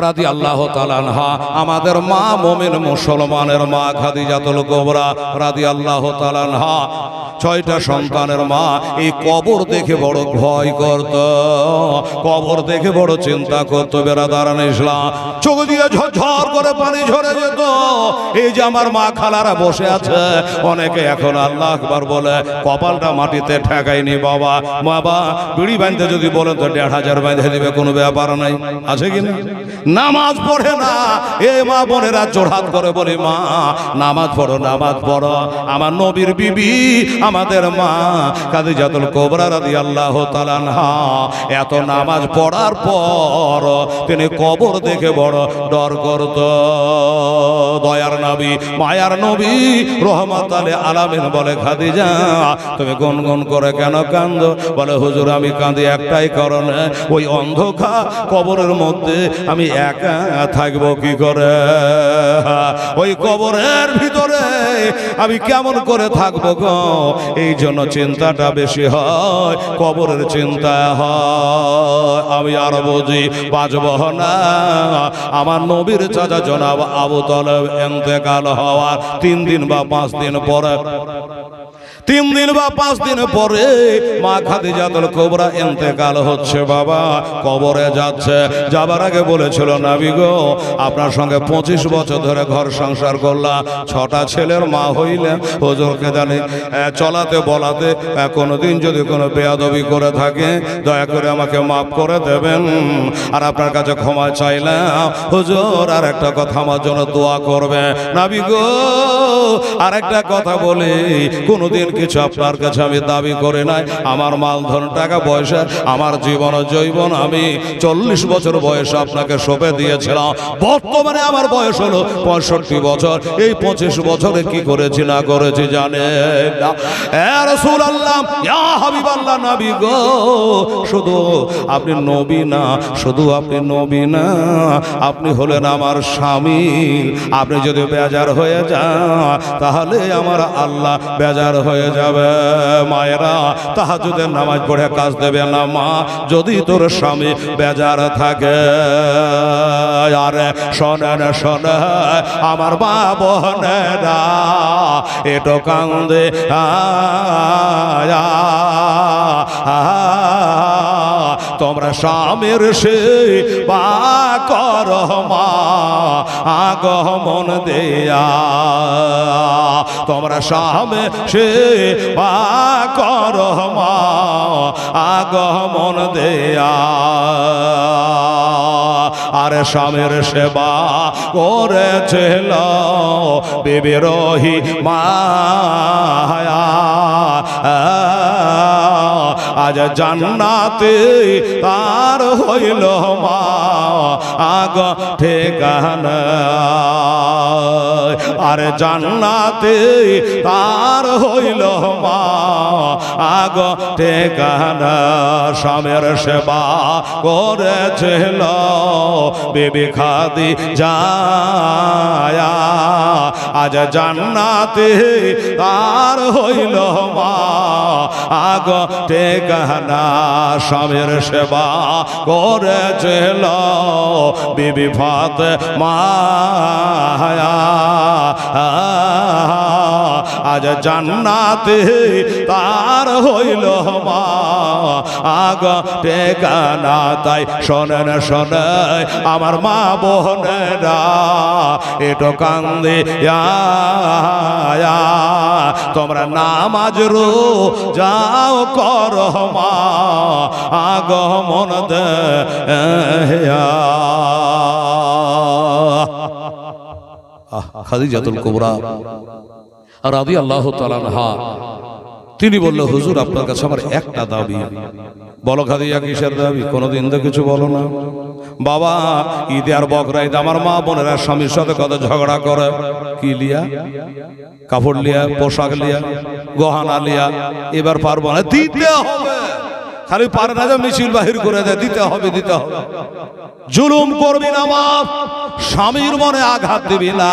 রাদিয়াল্লাহু তাআলা আনহা, আমাদের মা মুমিন মুসলমানের মা খাদিজাতুল কুবরা রাদিয়াল্লাহু তাআলা আনহা, 6টা সন্তানের মা। এই কবর দেখে বড় ভয় করত, কবর দেখে বড় চিন্তা করত। বেরাদারান ইসলাম, চোখ দিয়ে ঝরঝর করে পানি ঝরে যেত। এই যে আমার মা খালারা বসে আছে, অনেকে এখন আল্লাহ আকবার বলে কপালটা মাটিতে ঠেকায়নি। বাবা বাবা বিড়ি বাঁধতে যদি বলেন তো 1,500 বাঁধে দিবে, কোনো ব্যাপার নাই, আছে কি না? নামাজ পড়ে না, এ মা বোনেরা জোড়হাত করে বলি মা নামাজ পড়ো, নামাজ পড়ো। আমার নবীর বিবি আমাদের মা খাদিজাতুল কুবরা রাদিয়াল্লাহু তাআলা আনহা এত নামাজ পড়ার পর তিনি কবর দেখে বড় ডর করত। দয়ার নবী মায়ার নবী রহমাতুল আলামিন বলে, খাদিজা তুমি গুনগুন করে কেন কাঁদো? বলে হুজুর আমি কাঁদি একটাই কারণে, ওই অন্ধকার কবরের মধ্যে আমি একা থাকবো কি করে? ওই কবরের ভিতরে আমি কেমন করে থাকবো গো? এই জন্য চিন্তাটা বেশি হয়, কবরের চিন্তা হয়। আমি আর বুঝি বাঁচব না। আমার নবীর চাচা জনাব আবু তালেব ইন্তেকাল হওয়ার 3 দিন বা 5 দিন পরে, 3 দিন বা 5 দিন পরে মা খাদিজাতুল কুবরা ইন্তেকাল হচ্ছে। বাবা কবরে যাচ্ছে, যাবার আগে বলেছিল নবী গো আপনার সঙ্গে 25 বছর ধরে ঘর সংসার করলাম, 6টা ছেলের মা হইলেন, হুজুরকে জানি চলাতে বলাতে কোনোদিন যদি কোনো বেয়াদবি করে থাকে দয়া করে আমাকে মাফ করে দেবেন, আর আপনার কাছে ক্ষমা চাইলাম। হুজুর আর একটা কথা আমার জন্য দোয়া করবে। নবী গো আর একটা কথা বলি, কোনোদিন কিছু আপনার কাছে আমি দাবি করে নাই। আমার মাল ধন টাকা পয়সা, আমার জীবন জৈবন আমি 40 বছর বয়সে আপনাকে সঁপে দিয়েছিলাম। বর্তমানে আমার বয়স হলো 65 বছর। এই 25 বছরে কি করেছি না করেছি জানে না। এ রাসূলুল্লাহ, ইয়া হাবিবাল্লাহ, নবী গো শুধু আপনি নবী না, শুধু আপনি নবী না, আপনি হলেন আমার স্বামী। আপনি যদি বেজার হয়ে যান তাহলে আমার আল্লাহ বেজার হয়ে যাবে। মায়েরা তাহাজ্জুদের নামাজ পড়ে কাজ দেবে না মা, যদি তোর স্বামী বেজার থাকে। আরে শোনেন শোনে আমার মা বোনেরা, এটো কান্দে তোমরা স্বামীর সেবা করো মা আগমন দেয়া, তোমরা স্বামীর সেবা করো মা আগমন দেয়া। আর স্বামীর সেবা করেছিল বিবি রহিমায়া, আজ জান্নাতে তার হইল মা আগ ঠিকানা। আর জান্নাতে তার হইল মা আগ ঠিকানা। স্বামীর সেবা করেছিল বিবি খাদিজা, আজ জান্নাতে তার হইল মা আগ ঠিকানা। স্বামীর সেবা করেছিল বিবি ফাতেমা, আজ জান্নাতে তার হইল মা আগ ঠিকানা। তাই শোনেন শোনে আমার মা বোনেরা, এটো কান্দে তোমরা নামাজ রোজাও করো মা আগমন দেয়া। খাদিজাতুল কুবরা রাদিয়াল্লাহু তাআলা আনহা তিনি বলল, হুজুর আপনার কাছে আমার একটা দাবি। বলো খাদিজা কিসের দাবি? কোনোদিন তো কিছু বলো না। বাবা ঈদে আর বকরা ঈদ আমার মা বোনেরা স্বামীর সাথে কত ঝগড়া করে। কি লিয়া? কাপড় লিয়া, পোশাক লিয়া, গহনা লিয়া। এবার পারবো না, দিতে হবে। খালি পারে না যে মিছিল বাহির করে দেয়, দিতে হবে দিতে হবে। জুলুম করবি না মা, স্বামীর মনে আঘাত দিবি না।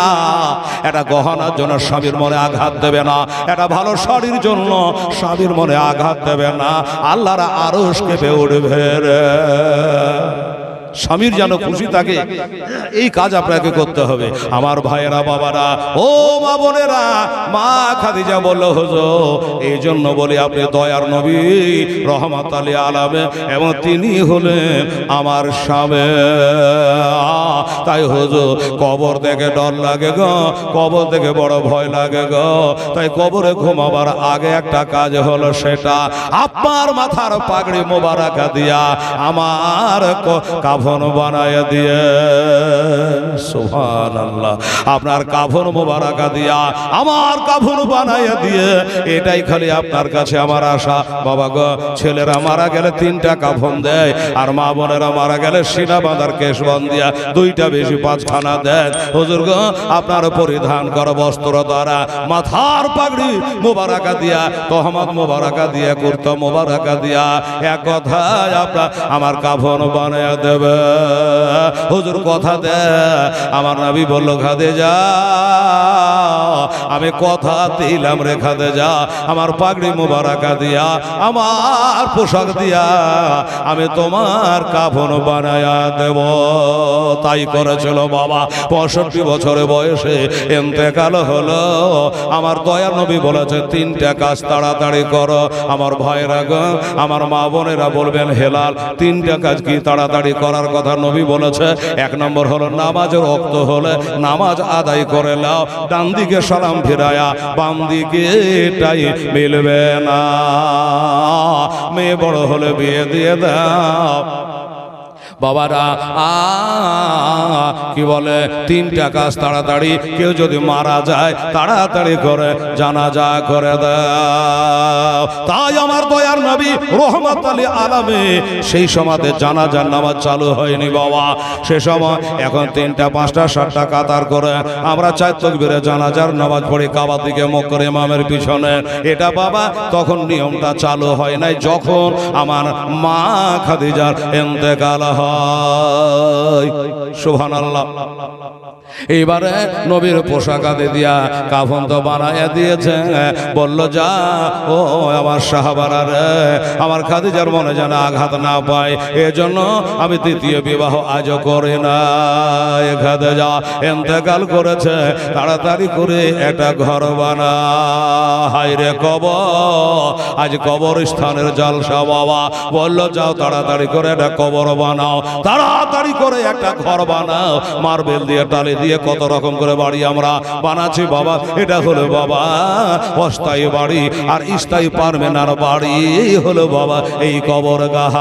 এটা গহনার জন্য স্বামীর মনে আঘাত দেবে না, এটা ভালো শাড়ির জন্য স্বামীর মনে আঘাত দেবে না। আল্লাহর আরশ কেঁপে উঠবে রে। স্বামীর যেন খুশি থাকে, এই কাজ আপনাকে করতে হবে। আমার ভাইয়েরা, বাবারা, ও মা বোনেরা, মা খাদিজা বলল, হুজুর এই জন্য বলি আপনি দয়ার নবী রহমাত আলী আলামে, এবং তিনি হলেন আমার স্বামী। তাই হুজুর কবর দেখে ডর লাগে গো, কবর দেখে বড় ভয় লাগে গো। তাই কবরে ঘুমাবার আগে একটা কাজ হলো, সেটা আপনার মাথার পাগড়ি মোবারকা দিয়া আমার কাফন বানায় দিয়ে, সুবহানাল্লাহ, আপনার কাফন মোবারকা দিয়া আমার কাফন বানায় দিয়ে, এটাই খালি আপনার কাছে আমার আশা। বাবা গো, ছেলেরা মারা গেলে 3টা কাফন দেয়, আর মা বোনেরা মারা গেলে সিনা বাঁধার কেশবন দিয়া 2টা বেশি 5খানা দেয়। হুজুর গো, আপনার পরিধান করা বস্ত্র দ্বারা মাথার পাগড়ি মোবারকা দিয়া, তহমত মোবারকা দিয়া, কুর্তা মোবারকা দিয়া, এক কথায় আপনার আমার কাফন বানায় দেবে। হুজুর কথা দে, আমার নবী বলল, খাদিজা আমি কথা দিলাম রে খাদিজা, আমার পাগড়ি মোবারকা দিয়া, আমার পোশাক দিয়া আমি তোমার কাফন বানায়া দেব। তাই করেছিল বাবা। 65 বছরের বয়সে ইন্তেকাল হলো। আমার দয়া নবী বলেছে 3টা কাজ তাড়াতাড়ি করো। আমার ভাইরা গো, আমার মা বোনেরা বলবেন, হেলাল 3টা কাজ কি তাড়াতাড়ি করার কথা নবী বলেছে? 1 নম্বর হলো নামাজের ওয়াক্ত হলে নামাজ আদায় করে নাও, ডান দিকে সালাম ফিরায়া বাম দিকে এটাই মিলবে না। মেয়ে বড় হলে বিয়ে দিয়ে দাও। বাবারা কি বলে, 3টা কাজ তাড়াতাড়ি, কেউ যদি মারা যায় তাড়াতাড়ি করে জানাজা করে দাও। তাই আমার দয়ার নবী রহমত আলী আলামে সেই সমাজে জানাজার নামাজ চালু হয়নি বাবা। সে সময় এখন 3টা 5টা 7টা কাতার করে আমরা 4 তাকবীরে জানাজার নামাজ পড়ি কাবার দিকে মুখ করে ইমামের পিছনে। এটা বাবা তখন নিয়মটা চালু হয় নাই, যখন আমার মা খাদিজার ইন্তেকাল হয়। সুবহানাল্লাহ। এইবারে নবীর পোশাক আদি দিয়া কাফন তো বানাইয়া দিয়েছে, বলল যা ও আমার সাহাবারা রে, আমার খাদিজার মনে যেন আঘাত না পায়, এজন্য আমি 2য় বিবাহ আজও করি না। খাদিজা ইন্তেকাল করেছে, তাড়াতাড়ি করে একটা ঘর বানা। হায় রে কবর, আজ কবরস্থানের জালসা বাবা। বলল যাও তাড়াতাড়ি করে একটা কবর বানাও, তাড়াতাড়ি করে একটা ঘর বানাও। মার্বেল দিয়ে, টালি দিয়ে, কত রকম করে বাড়ি আমরা বানাচ্ছি বাবা। এটা হলো বাবা অস্থায়ী বাড়ি, আর স্থায়ী পারমানেন্ট বাড়ি হলো বাবা এই কবরগাহ।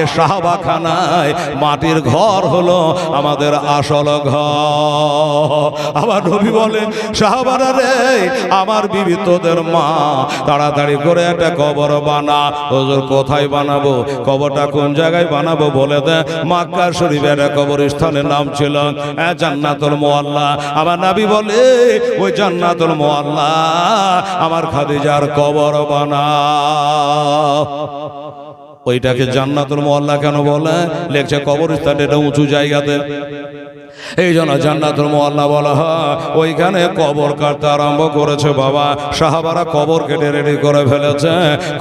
এ সাহাবাখানায় মাটির ঘর হলো আমাদের আসল ঘর। আবার নবী বলে, সাহাবারা রে, আমার বিবি তোদের মা, তাড়াতাড়ি করে একটা কবর বানা। হুজুর কোথায় বানাবো? কবরটা কোন জায়গায় বানাবো বলে দে। মক্কা শরীফের কবরস্থানের নাম ছিল জান্নাতুল মুআল্লা। আমার নবী বলে, ওই জান্নাতুল মুআল্লা আমার খাদিজার কবর বানাও। ওইটাকে জান্নাতুল মুআল্লা কেন বলে? লেখছে কবরস্থান এটা উঁচু জায়গাতে, এই জন্য জান্নাতুল মুআল্লা বলা হয়। ওইখানে কবর কাটতে আরম্ভ করেছে বাবা। সাহাবারা কবর কেটে রেডি করে ফেলেছে।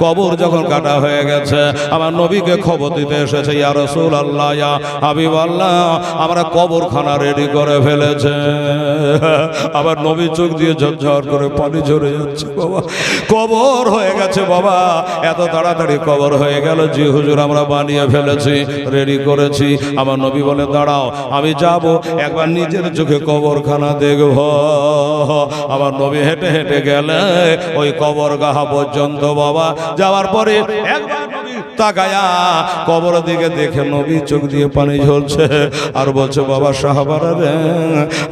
কবর যখন কাটা হয়ে গেছে, আমার নবীকে খবর দিতে এসেছে, ইয়া রাসূলুল্লাহ, ইয়া হাবিবাল্লাহ, আমরা কবরখানা রেডি করে ফেলেছে। আবার নবী চোখ দিয়ে ঝরঝর করে পানি ঝরে যাচ্ছে বাবা। কবর হয়ে গেছে বাবা, এত তাড়াতাড়ি কবর হয়ে গেল। জি হুজুর, আমরা বানিয়ে ফেলেছি, রেডি করেছি। আমার নবী বলে, দাঁড়াও, আমি যাব, একবার নিজের চোখে কবরখানা দেখব। আমার নবী হেঁটে হেঁটে গেলে ওই কবরগাহ পর্যন্ত বাবা। যাওয়ার পরে একবার নবী তাকায়া কবর দিকে দেখে নবী চোখ দিয়ে পানি ঝরছে, আর বলছে, বাবা সাহাবারা রে,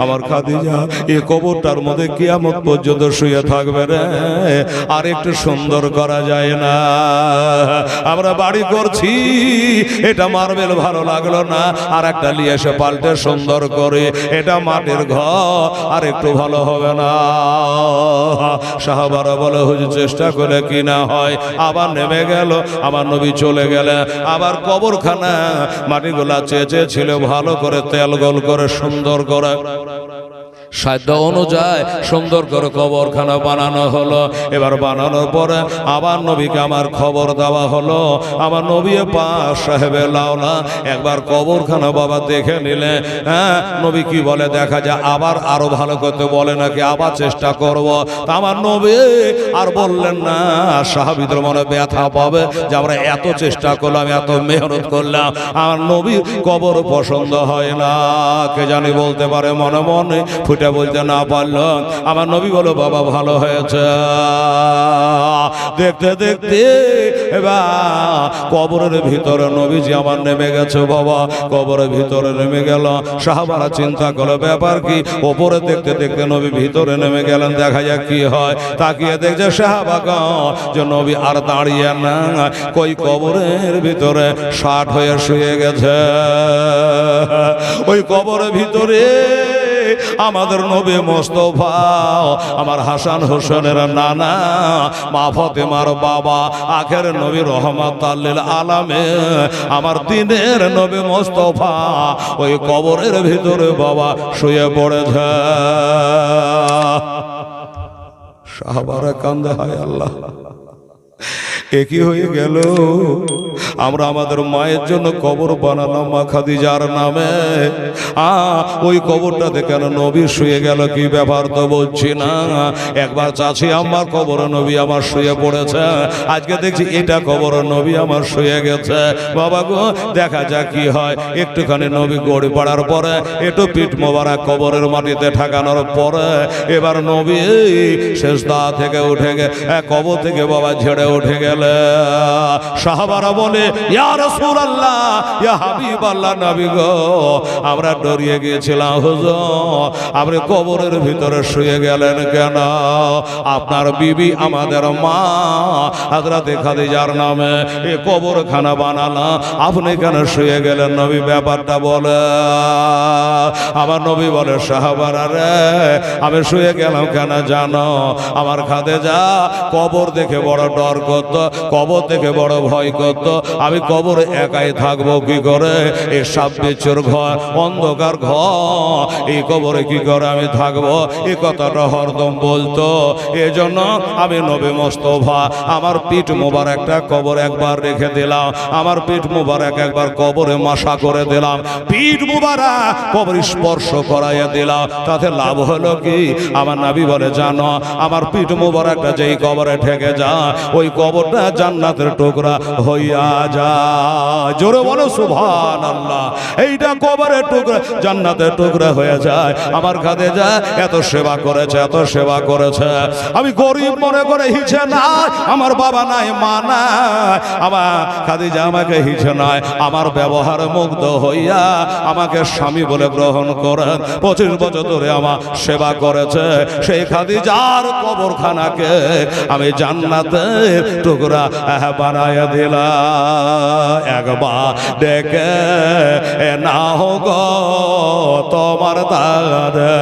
আমার খাদিজা এই কবরটার মধ্যে কিয়ামত পর্যন্ত শুয়ে থাকবে রে, আর একটু সুন্দর করা যায় না? আমরা বাড়ি করছি, এটা মার্বেল ভালো লাগলো না, আর একটা নিয়ে এসে পাল্টে সুন্দর করে এটা মাটির ঘর, আর একটু ভালো হবে না? সাহাবারা বলে, হুজুর চেষ্টা করে কি না হয়। আবার নেমে গেল। আমার নবী চলে গেলে আবার কবরখানা মাটিগুলা চেয়েছে ছিল ভালো করে তেল গোল করে সুন্দর করে সাধ্য অনুযায়ী সুন্দর করে কবরখানা বানানো হলো। এবার বানানোর পরে আবার নবীকে আমার খবর দেওয়া হলো। আমার নবী পাক সাহেবে লাওলা একবার কবরখানা বাবা দেখে নিলে, হ্যাঁ নবী কি বলে দেখা যায়, আবার আরো ভালো করতে বলে নাকি, আবার চেষ্টা করব। আমার নবী আর বললেন না, সাহাবীদের মনে ব্যথা পাবে যে আমরা এত চেষ্টা করলাম, এত মেহনত করলাম, আমার নবীর কবর পছন্দ হয় না। কে জানি বলতে পারে মনে মনে, ফুটে বলতে না পারলো। আমার নবী বলো বাবা ভালো হয়েছে। দেখতে দেখতে এবার কবরের ভিতরে নবীজি আমার নেমে গেছে বাবা, কবরের ভিতরে নেমে গেল। সাহাবারা চিন্তা করলো ব্যাপার কি, ওপরে দেখতে দেখতে নবী ভিতরে নেমে গেলেন, দেখা যাক কি হয়। তাকিয়ে দেখছে সাহাবাগণ যে নবী আর দাঁড়িয়ে না, কই কবরের ভিতরে 60 হয়ে শুয়ে গেছে। ওই কবরের ভিতরে আমাদের নবী মোস্তফা, আমার হাসান হোসেনের নানা, মা ফাতেমার বাবা, আখের নবী রহমাতুল লিল আলামিন, আমার দিনের নবী মোস্তফা ওই কবরের ভিতরে বাবা শুয়ে পড়েছে। সাহাবারা কান্দে, হায় আল্লাহ একই হয়ে গেল। আমরা আমাদের মায়ের জন্য কবর বানালাম মা খাদিজার নামে, ওই কবরটাতে কেন নবী শুয়ে গেল, কি ব্যাপার তো বলছি না। একবার চাচি আমার কবর নবী আমার শুয়ে পড়েছে, আজকে দেখছি এটা কবর নবী আমার শুয়ে গেছে। বাবা গো দেখা যাক কি হয়। একটুখানি নবী গড়ি পড়ার পরে একটু পিঠ মোবারক কবরের মাটিতে ঠেকানোর পরে এবার নবী সেজদা থেকে উঠে কবর থেকে বাবা ঝেড়ে উঠে গেল। সাহাবারা বলে ইয়া রাসূলুল্লাহ, ইয়া হাবিবাল্লাহ, নবী গো আমরা ডরিয়ে গিয়েছিলাম হুজুর, আপনি কবরের ভিতরে শুয়ে গেলেন কেন? আপনার বিবি আমাদের মা হযরত খাদিজার নামে এই কবরখানা বানালা, আপনি কেন শুয়ে গেলেন নবী, ব্যাপারটা বলে। আমার নবী বলে সাহাবারা রে, আমি শুয়ে গেলাম কেন জানো? আমার খাদিজা কবর দেখে বড় ডর করত, কবর থেকে বড় ভয় করত। আমি কবরে একাই থাকবো কি করে, এই সাপ বিচ্ছুর ঘর, অন্ধকার ঘর, এই কবরে কি করে আমি থাকবো, এই কথাটা হরদম বলতো। এই জন্য আমি নবী মোস্তফা আমার পিঠ মোবারকটা কবর একবার রেখে দিলাম, আমার পিঠ মোবারক একবার কবরে মাসা করে দিলাম, পিঠ মোবারক কবর স্পর্শ করাইয়া দিলাম। তাতে লাভ হলো কি? আমার নবী বলে জানো, আমার পিঠ মোবারকটা যেই কবরে ঠেকে যায়, ওই কবরটা জান্নাতের টুকরা হইয়া যায়। জোরে বলো সুবহানাল্লাহ। এইটা কবরের টুকরা জান্নাতের টুকরা হয়ে যায়। আমার খাদিজা এত সেবা করেছে, এত সেবা করেছে। আমি গরিব মনে করে হিছে নাই, আমার বাবা নাই, মা নাই, আমার খাদিজা আমাকে হিছে নাই, আমার ব্যবহার মুগ্ধ হইয়া আমাকে স্বামী বলে গ্রহণ করেন। 25 বছর ধরে আমার সেবা করেছে। সেই খাদিজার কবরখানাকে আমি জান্নাতের টুকরা বানায় দিলাম। একবার ডেকে না হোক তোমার দাদা,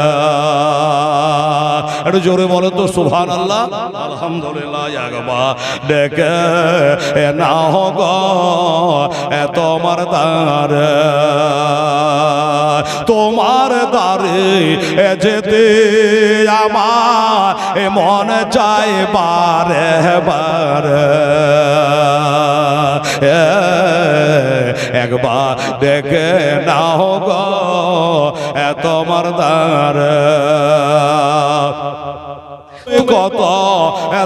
একটু জোরে বলো তো সুবহানাল্লাহ, আলহামদুলিল্লাহ। একবার ডেকে না হোক তোমার দাদা, তোমার দারে যেতে আমার মন চায় বারে বারে। একবার দেখে নাও গো তোমার দারে, কত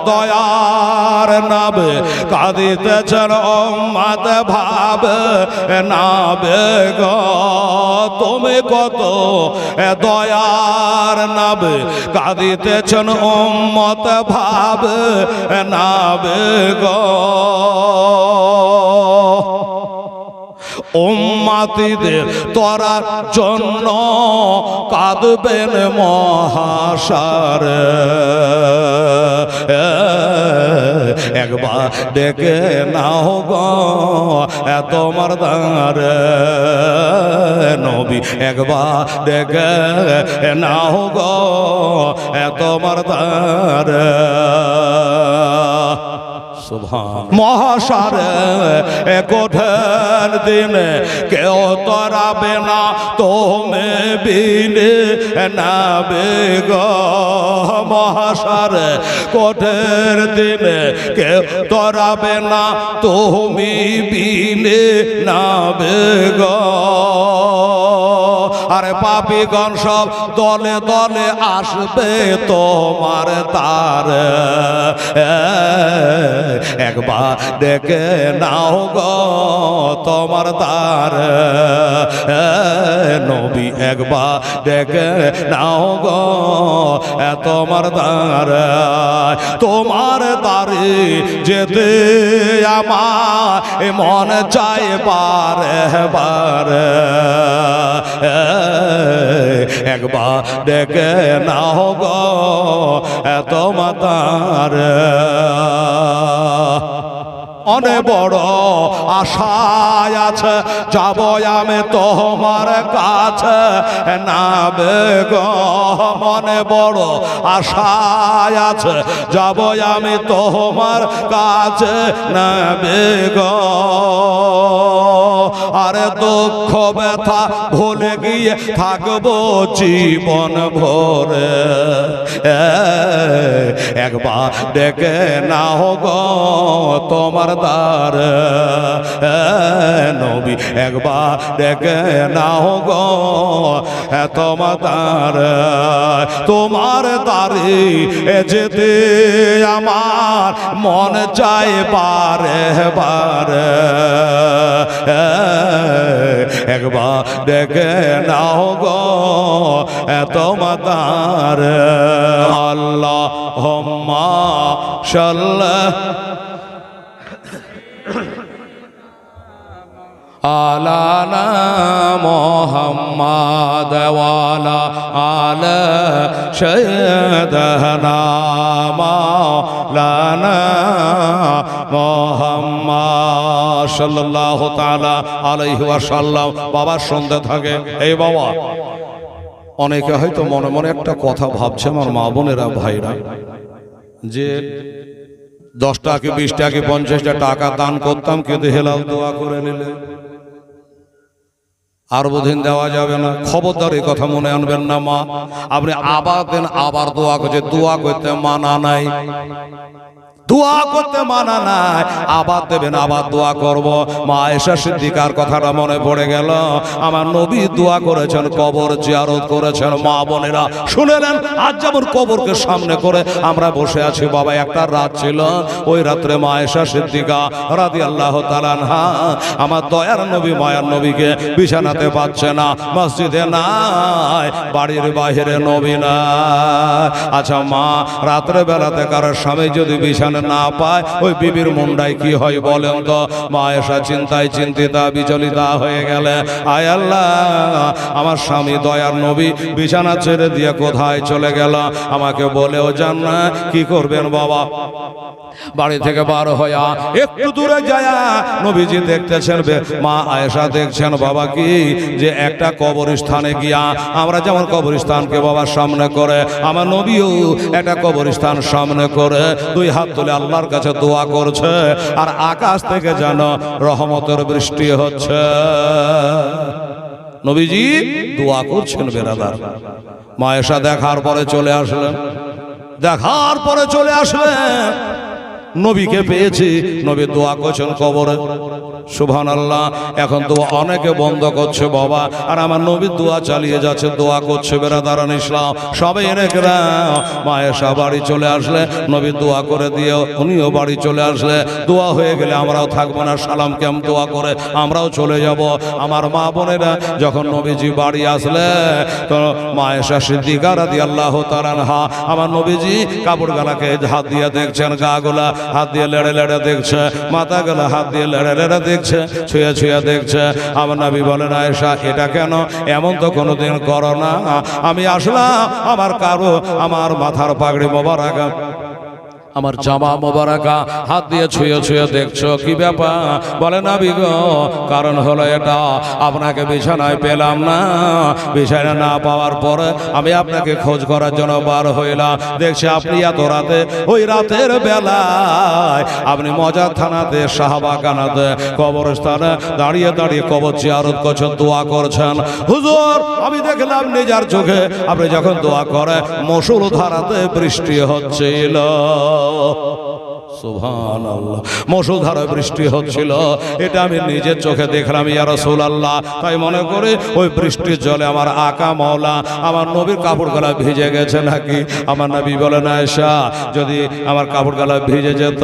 দয়ার নাবে কাঁদিতেছেন উম্মত ভাবে নাবে গো, তুমি কত দয়ার নাবে কাঁদিতেছেন উম্মত ভাবে নাবে গো। উম্মতিদের তরার জন্য কাঁদবেন মহাসারে। একবার ডেকে নাও গো তোমার দারে নবী, একবার ডেকে নাও গো তোমার দারে। মহাসারে কঠিন দিনে কেউ তরাবে না তুমি বিনে নাবে গো। মহাসারে কঠিন দিনে কেউ তরাবে না তুমি বিনে নাবে গো। আরে পাপীগণ সব দলে দলে আসবে তোমার তার, একবার ডেকে নাও গো তোমার দ্বার। নবী একবার ডেকে নাও গো তোমার দ্বার। তোমার দ্বারে যেতে আমার মন চায় বারে বারে, একবার ডেকে নাও গো তোমার দ্বার। অনেক বড় আশায় আছে যাব আমি তোমার কাছে নাবে গো। মনে বড় আশায় আছে যাব আমি তোমার কাছে নাবে গো। আরে দুঃখ ব্যথা ভুলে গিয়ে থাকবো জীবন ভরে, একবার ডেকে নাও গো তোমার দ্বার। নবী একবার ডেকে নাও গো তোমার দ্বার। তোমার দ্বারে যেতে আমার মন চায় বারে বারে, একবার ডেকে নাও গো তোমার দ্বার। আল্লাহুম্মা সাল্লি আলা মুহাম্মাদ ওয়া আলা আলি সাইয়্যিদিনা মাওলানা মুহাম্মদ সাল্লাল্লাহু তাআলা আলাইহি ওয়াসাল্লাম। বাবার সন্ধ্যা থাকে। এই বাবা, অনেকে হয়তো মনে মনে একটা কথা ভাবছে আমার মা বোনেরা ভাইরা, যে 10 টাকা 20 টাকা 50 টাকা দান করতাম, কিন্তু হেলাল দোয়া করে নিলে আর বোধহয় দেওয়া যাবে না। খবরদার এই কথা মনে আনবেন না মা। আপনি আবার দেন, আবার দোয়া করছে, দোয়া করতে মানা নাই, দোয়া করতে মানা নাই। আবার দেবেন, আবার দোয়া করব। মা আয়েশা সিদ্দিকার কথাটা মনে পড়ে গেল। আমার নবী দোয়া করেছেন, কবর জিয়ারত করেছেন। মা বোনেরা শুনে নেন, আজ যেমন কবরকে সামনে করে আমরা বসে আছি বাবা, একটা রাত ছিল, ওই রাত্রে মা আয়েশা সিদ্দিকা রাদিয়াল্লাহু তাআলা আনহা আমার দয়ার নবী মায়ার নবীকে বিছানাতে পাচ্ছে না, মসজিদে নাই, বাড়ির বাইরে নবী নাই। আচ্ছা মা, রাত্রে বেলাতে কারোর স্বামী যদি বিছানা না পায়, ওই বিবির মুন্ডায় কি হয় বলেন তো? মা আয়েশা চিন্তায় চিন্তিতা বিচলিতা হয়ে গেলে, আয় আল্লাহ, আমার স্বামী দয়ার নবী বিছানা ছেড়ে দিয়ে কোথায় চলে গেল, আমাকে বলেও জান না। কি করবেন বাবা? বাড়ি থেকে বার হইয়া একটু দূরে যায় নবীজি দেখতেছেন, মা আয়েশা দেখছেন বাবা কি, যে একটা কবরস্থানে গিয়া, আমরা যেমন কবরস্থানকে বাবার সামনে করে, আমার নবীও একটা কবরস্থান সামনে করে 2 হাত তুলে আল্লাহর কাছে দোয়া করছে, আর আকাশ থেকে যেন রহমতের বৃষ্টি হচ্ছে। নবীজি দোয়া করছেন বেরাদার। মা আয়েশা দেখার পরে চলে আসলেন, নবীকে পেয়েছি, নবী দোয়া করছেন কবরে। সুবহানাল্লাহ। এখন দোয়া অনেকে বন্ধ করছে বাবা, আর আমার নবী দোয়া চালিয়ে যাচ্ছে, দোয়া করছে বেরাদারান ইসলাম সবাই এনেকরা। মা আয়েশা বাড়ি চলে আসলে নবী দোয়া করে দিয়ে উনিও বাড়ি চলে আসলে, দোয়া হয়ে গেলে আমরাও থাকবো না, সালাম কেম দোয়া করে আমরাও চলে যাব। আমার মা বোনেরা যখন নবীজি বাড়ি আসলে, তো মা আয়েশা সিদ্দিকা রাদিয়াল্লাহু তাআলা আনহা আমার নবীজি কাপড় গালাকে হাত দিয়ে দেখছেন, গা গোলা হাত দিয়ে লেড়ে লেড়ে দেখছে, মাথা গলা হাত দিয়ে লেড়ে লেড়ে দেখছে, ছুঁয়ে ছুঁয়ে দেখছে। আমার নবী বলেন, আয়েশা এটা কেন? এমন তো কোনোদিন করো না। আমি আসলাম, আমার কারো আমার মাথার পাগড়ি মোবারক আমার জামা মোবারকা হাত দিয়ে ছুঁয়ে ছুঁয়ে দেখছো কি ব্যাপার? বলে নবী গো, কারণ হলো এটা, আপনাকে বিছানায় পেলাম না, বিছানা না পাওয়ার পরে আমি আপনাকে খোঁজ করার জন্য বার হইলাম, দেখছি আপনি এত রাতে, ওই রাতের বেলায় আপনি মজার থানাতে শাহবাগানাতে কবরস্থানে দাঁড়িয়ে দাঁড়িয়ে কবর জিয়ারত করছেন, দোয়া করছেন। হুজুর আমি দেখলাম নিজের চোখে আপনি যখন দোয়া করে মসুল ধারাতে বৃষ্টি হচ্ছিল, সুবহানাল্লাহ, মুষলধারায় বৃষ্টি হচ্ছিল, এটা আমি নিজের চোখে দেখলাম ইয়া রাসূলুল্লাহ। তাই মনে করে ওই বৃষ্টির জলে আমার আকা মাওলা আমার নবীর কাপড় গলা ভিজে গেছে নাকি? আমার নবী বলেন আয়েশা, যদি আমার কাপড় গলা ভিজে যেত,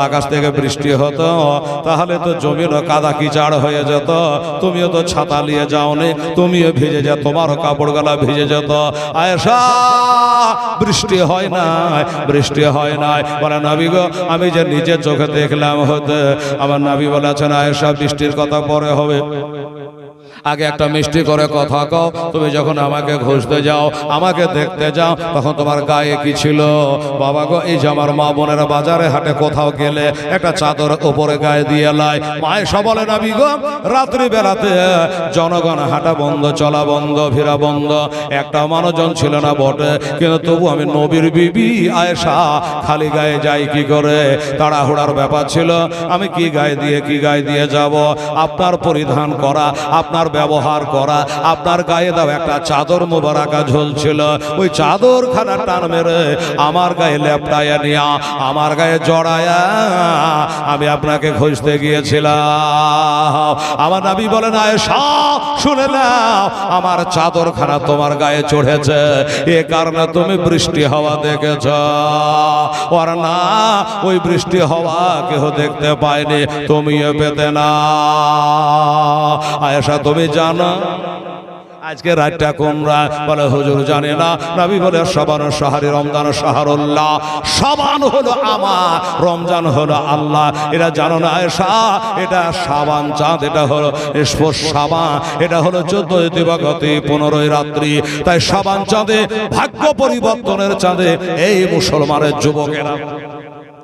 আকাশ থেকে বৃষ্টি হতো, তাহলে তো জমিনও কাদা কিচাড় হয়ে যেত, তুমিও তো ছাতা নিয়ে যাওনি, তুমিও ভিজে যেত, তোমারও কাপড় গলা ভিজে যেত। আয়েশা বৃষ্টি হয় নাই, বৃষ্টি হয় নাই। বলে নবী গো, আমি যে নিজের চোখে দেখলাম হতে, আমার নবী বলেছেন আয়েশা বৃষ্টির কথা পরে হবে, আগে একটা মিষ্টি করে কথা কও, তুমি যখন আমাকে খুঁজতে যাও, আমাকে দেখতে যাও, তখন তোমার গায়ে কি ছিল? বাবা গো, এই যে আমার মা বোনেরা বাজারে হাটে কোথাও গেলে একটা চাদর উপরে গায়ে দিয়ে লাই, মায়েশা বলে নবী গো, রাত্রি বেলাতে জনগণ হাঁটা বন্ধ, চলা বন্ধ, ফেরা বন্ধ, একটা মানুষজন ছিল না বটে, কিন্তু তবু আমি নবীর বিবি আয়েশা খালি গায়ে যাই কি করে? তাড়াহুড়ার ব্যাপার ছিল, আমি কি গায়ে দিয়ে যাব? আপনার পরিধান করা, আপনার ব্যবহার করা, আপনার গায়ে দাও একটা চাদর মোবারকা ঝুলছিল, ওই চাদর খানা টান মেরে আমার গায়ে লেপটায়া নিয়া, আমার গায়ে জড়ায়া আমি আপনাকে খুঁজতে গিয়েছিলাম। আমার নবী বলেন আয়েশা শুনে নাও, আমার চাদর খানা তোমার গায়ে চড়েছে, এ কারণে তুমি বৃষ্টি হওয়া দেখেছ, ওর না ওই বৃষ্টি হওয়া কেউ দেখতে পায়নি, তুমিও পেতে না। আয়েশা তুমি জানো আজকে রাতটা কোন রাত? বলে হুজুর জানে না। নবী বলে শাবান শাহরি রমজান শাহরুল্লাহ, শাবান হলো আমার, রমজান হলো আল্লাহ, এটা জানো না আয়েশা? এটা শাবান চাঁদ, এটা হলো শাবান, এটা হলো 14 দিবাগত 15 রাত্রি, তাই শাবান চাঁদে ভাগ্য পরিবর্তনের চাঁদে এই মুসলমানের যুবকেরা,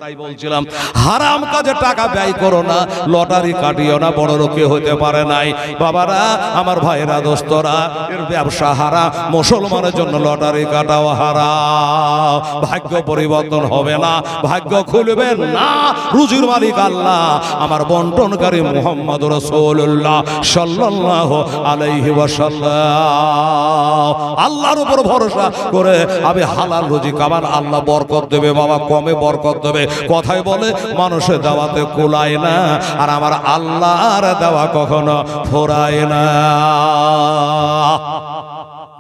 তাই বলছিলাম হারাম কাজে টাকা ব্যয় করো না, লটারি কাটিও না, বড় লোকে হতে পারে নাই। বাবারা, আমার ভাইরা, দোস্তরা, এর ব্যবসা হারাম, মুসলমানের জন্য লটারি কাটাও হারাম, ভাগ্য পরিবর্তন হবে না, ভাগ্য খুলবে না, রুজির মালিক আল্লাহ, আমার বন্টনকারী মুহাম্মদ রাসূলুল্লাহ সাল্লাল্লাহু আলাইহি ওয়াসাল্লাম। আল্লাহর উপর ভরসা করে আমি হালাল রুজি কামান, আল্লাহ বরকত দেবে বাবা, কমে বরকত দেবে। কথাই বলে মানুষের দাওয়াতে কুলায় না, আর আমার আল্লাহর দেওয়া কখনো ফুরায় না।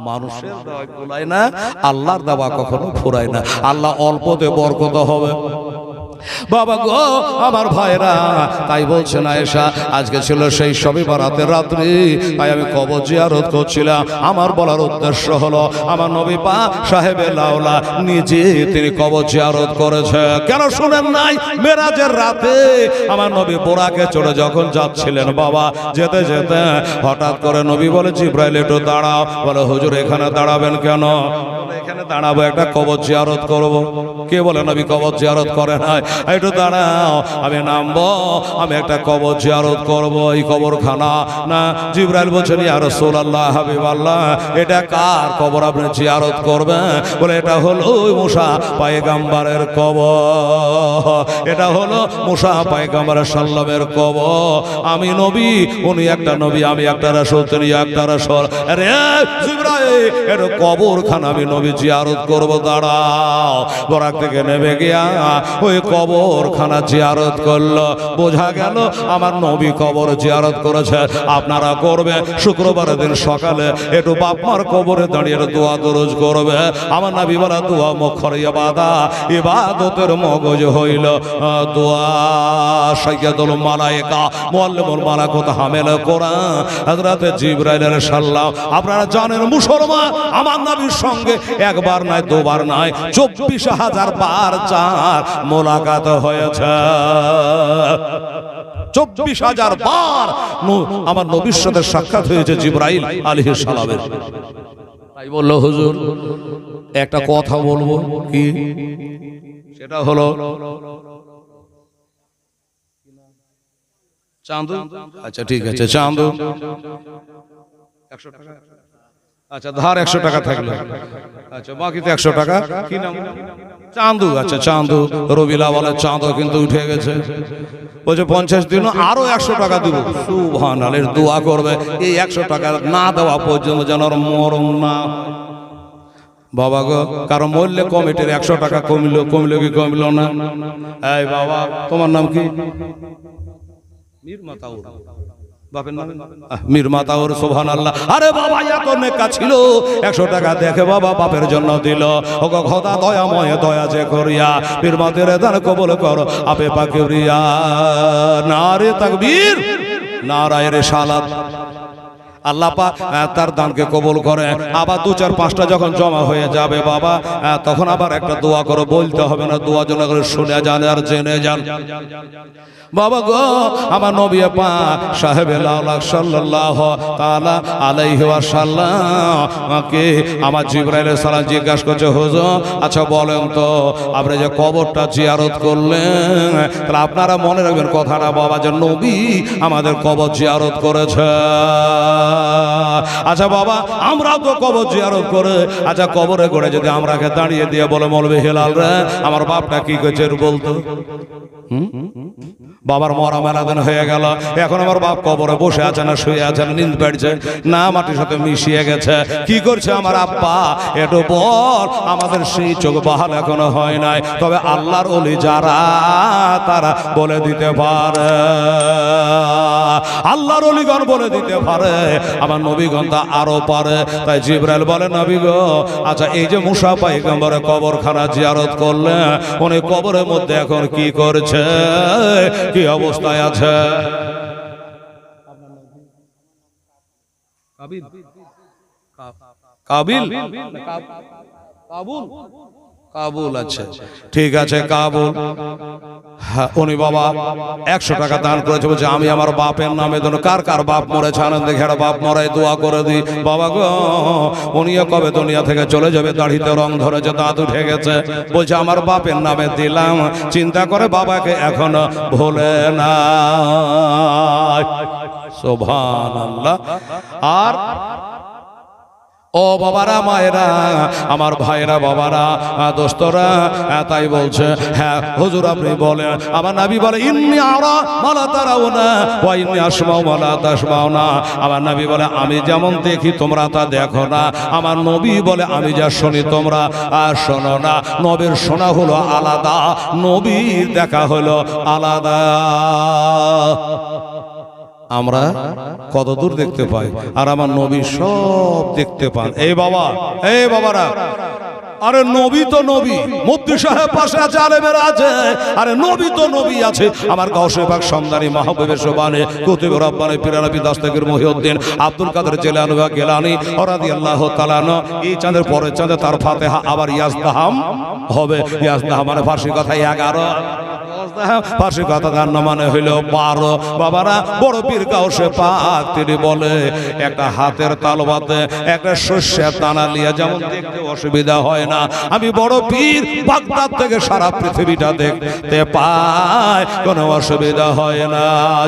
মানুষের দেওয়া কুলায় না, আল্লাহর দেওয়া কখনো ফুরায় না। আল্লাহ অল্পতে বরকত হবে বাবা গো, আমার ভাইরা। তাই বলছেন আয়েশা, আজকে ছিল সেই শবে বরাতের রাত্রি, তাই আমি কবর জিয়ারত করছিলাম। আমার বলার উদ্দেশ্য হলো, আমার নবী পাক সাহেবে লাউলা নিজে তিনি কবর জিয়ারত করেছে। কেন শুনেন নাই? মেরাজের রাতে আমার নবী বোরাকে চড়ে যখন যাচ্ছিলেন বাবা, যেতে যেতে হঠাৎ করে নবী বলে জিব্রাইল একটু দাঁড়াও। বলে হুজুর এখানে দাঁড়াবেন কেন? এখানে দাঁড়াবো, একটা কবর জিয়ারত করব। কে বলে নবী কবর জিয়ারত করে না? একটু দাঁড়াও, আমি নামবো, আমি একটা কবর জিয়ারত করবো। এই কবরখানা না? জিবরাইল বলছেন ইয়া রাসূলুল্লাহ, হাবিবাল্লাহ, এটা কার কবর আপনি জিয়ারত করবেন? বলে এটা হলো মুসা পয়গম্বরের কবর, এটা হলো মুসা পয়গম্বর সাল্লামের কবর। আমি নবী, উনি একটা নবী, আমি একটা রাসূল, তিনি একটা রাসূল। আরে জিবরাইল, এটা কবরখানা আমি নবী জিয়ারত করব, দাঁড়াও। বরাক থেকে নেমে গিয়া ওই কবরখানা জিয়ারত করলো। বোঝা গেল আমার নবী কবর জিয়ারত করেছে, আপনারা করবে। শুক্রবারের দিন সকালে একটু বাপমার কবরে দাঁড়িয়ে দোয়া দরুদ করবে। আমার নবী বলা দোয়া মুখর ইবাদতের মগজ হইল দোয়া। সাইয়্যিদুল মালায়েকা মুআল্লিমুল মালাকুত হামেল কোরআন হযরত জিবরাইল আলাইহিস সালাম। আপনারা জানেন মুসলমান আমার নবীর সঙ্গে একবার নয়, দুবার নয়, 24,000 বার চার মোলাকাত হয়েছে। 24,000 বার আমার নবীর সাথে সাক্ষাৎ হয়েছে জিবরাইল আলাইহিস সালামের। তাই বলল হুজুর একটা কথা বলবো। কি? এটা হলো চাঁদু। আচ্ছা ঠিক আছে, চাঁদু 100 টাকা। আচ্ছা ধার 100 টাকা থাকলো। আচ্ছা বাকিতে 100 টাকা। কি নাম? চাঁদু। আচ্ছা চাঁদু। রবিলা বলে চাঁদু কিন্তু উঠে গেছে, বলছে 50 দিন আরো 100 টাকা দিব। সুবহানাল্লাহ, দোয়া করবে এই 100 টাকা না দেওয়া পর্যন্ত যেন ওর মরণ না। বাবা গো, কারণ মরলে কমিটির 100 টাকা কমিল কি কমিল না? এই বাবা তোমার নাম কি? মীর মাতাউর। বাপের নাম মীর মাতাউর। সুবহানাল্লাহ। আরে বাবা এত নেকা ছিল, 100 টাকা দেখে বাবা বাপের জন্য দিল। ওগো খোদা দয়াময়, দয়া যে করিয়া মীর মাতের দান কবুল কর আপে পাকে রিয়া। নারে তাকবীর, নারায়ে রিসালাত। আল্লাহ পাক তার দানকে কবুল করে। আবার 2, 4, 5টা যখন জমা হয়ে যাবে বাবা, তখন আবার একটা দোয়া করে, বলতে হবে না, দোয়া জন্য করে শুনে যান আর জেনে যান। বাবা গো, আমার নবী পাক সাহেবে লাউলাক সাল্লাল্লাহু তাআলা আলাইহি ওয়াসাল্লাম কে আমার জিবরাইল আলাইহিস সালাম জিজ্ঞাসা করছে, হুজুর আচ্ছা বলেন তো আপনি যে কবরটা জিয়ারত করলেন, তাহলে আপনারা মনে রাখবেন কথাটা বাবা, যে নবী আমাদের কবর জিয়ারত করেছে। আচ্ছা বাবা আমরাও তো কবর জিয়ারত করে, আচ্ছা কবরে করে যদি আমরাকে দাঁড়িয়ে দিয়ে বলে মৌলভী হেলাল রে আমার বাপটা কি করেছে বলতো, বাবার মরা মেলাদিন হয়ে গেল, এখন আমার বাপ কবরে বসে আছে না শুয়ে আছে না নিন্দ পেড়ছে না মাটির সাথে মিশিয়ে গেছে, কি করছে আমার আব্বা একটু বল। আমাদের সেই চোখ বাহাল এখনো হয় নাই, তবে আল্লাহর ওলি যারা তারা বলে দিতে পারে, আল্লাহর ওলিগণ বলে দিতে পারে, আমার নবীগণ তা আরো পারে। তাই জিবরাইল বলে নবী গো, আচ্ছা এই যে মুসা পয়গম্বরের কবরখানা জিয়ারত করলে, উনি কবরের মধ্যে এখন কি করছে, কি অবস্থায় আছে? কাবিল, কাবুল, কাবুল। আচ্ছা ঠিক আছে কাবুল। হ্যাঁ উনি বাবা 100 টাকা দান করেছে, বলছে আমি আমার বাপের নামে দেন। কার কার বাপ মরেছে আনন্দে ঘেরা বাপ মরাই দোয়া করে দিই। বাবা গো, উনিও কবে দুনিয়া থেকে চলে যাবে, দাড়িতে রং ধরেছে, দাঁত উঠে গেছে, বলছে আমার বাপের নামে দিলাম। চিন্তা করে বাবাকে এখনো ভোলে না। সুবহানাল্লাহ। আর ও বাবারা, মায়েরা, আমার ভাইরা, বাবারা, দোস্তরা, তাই বলছে হ্যাঁ হুজুর আপনি বলেন, আমার নবী বলে ইন্নী আরা মালা তারাউনা ওয়া ইন্নী আসমাউ মালা তাসমাউনা। আমার নবী বলে আমি যেমন দেখি তোমরা তা দেখো না। আমার নবী বলে আমি যা শুনি তোমরা শোনো না। নবীর শোনা হলো আলাদা, নবীর দেখা হলো আলাদা। আমরা কত দূর দেখতে পাই, আর আমার নবী সব দেখতে পান। এই বাবা, এই বাবারা, আরে নবী তো নবী, মুফতি সাহেব পাশে আছে, আলেমেরা আছে, আরে নবী তো নবী আছে। আমার গাউসে পাক সমদানি মাহবুবে সুবহানে কুতুব রব্বানি পীরানবী দস্তগীর মহিউদ্দিন আব্দুল কাদের জিলানী ওয়া গিলানী রাদিয়াল্লাহু তাআলা আনহু। এই চাঁদের পরের চাঁদে তার ফাতিহা আবার ইয়াজদাহাম হবে। ইয়াজদাহাম মানে ফার্সি কথায় 11, ফার্সি কথা তার মানে হইল 12। বাবারা, বড় পীর গাউসে পাক তিনি বলে একটা হাতের তালবাতে একটা শস্যের দানা নিয়ে যেমন দেখতে অসুবিধা হয় না, আমি বড় পীর বাগদাদ থেকে সারা পৃথিবীটা দেখতে পাই, কোনো অসুবিধা হয় না।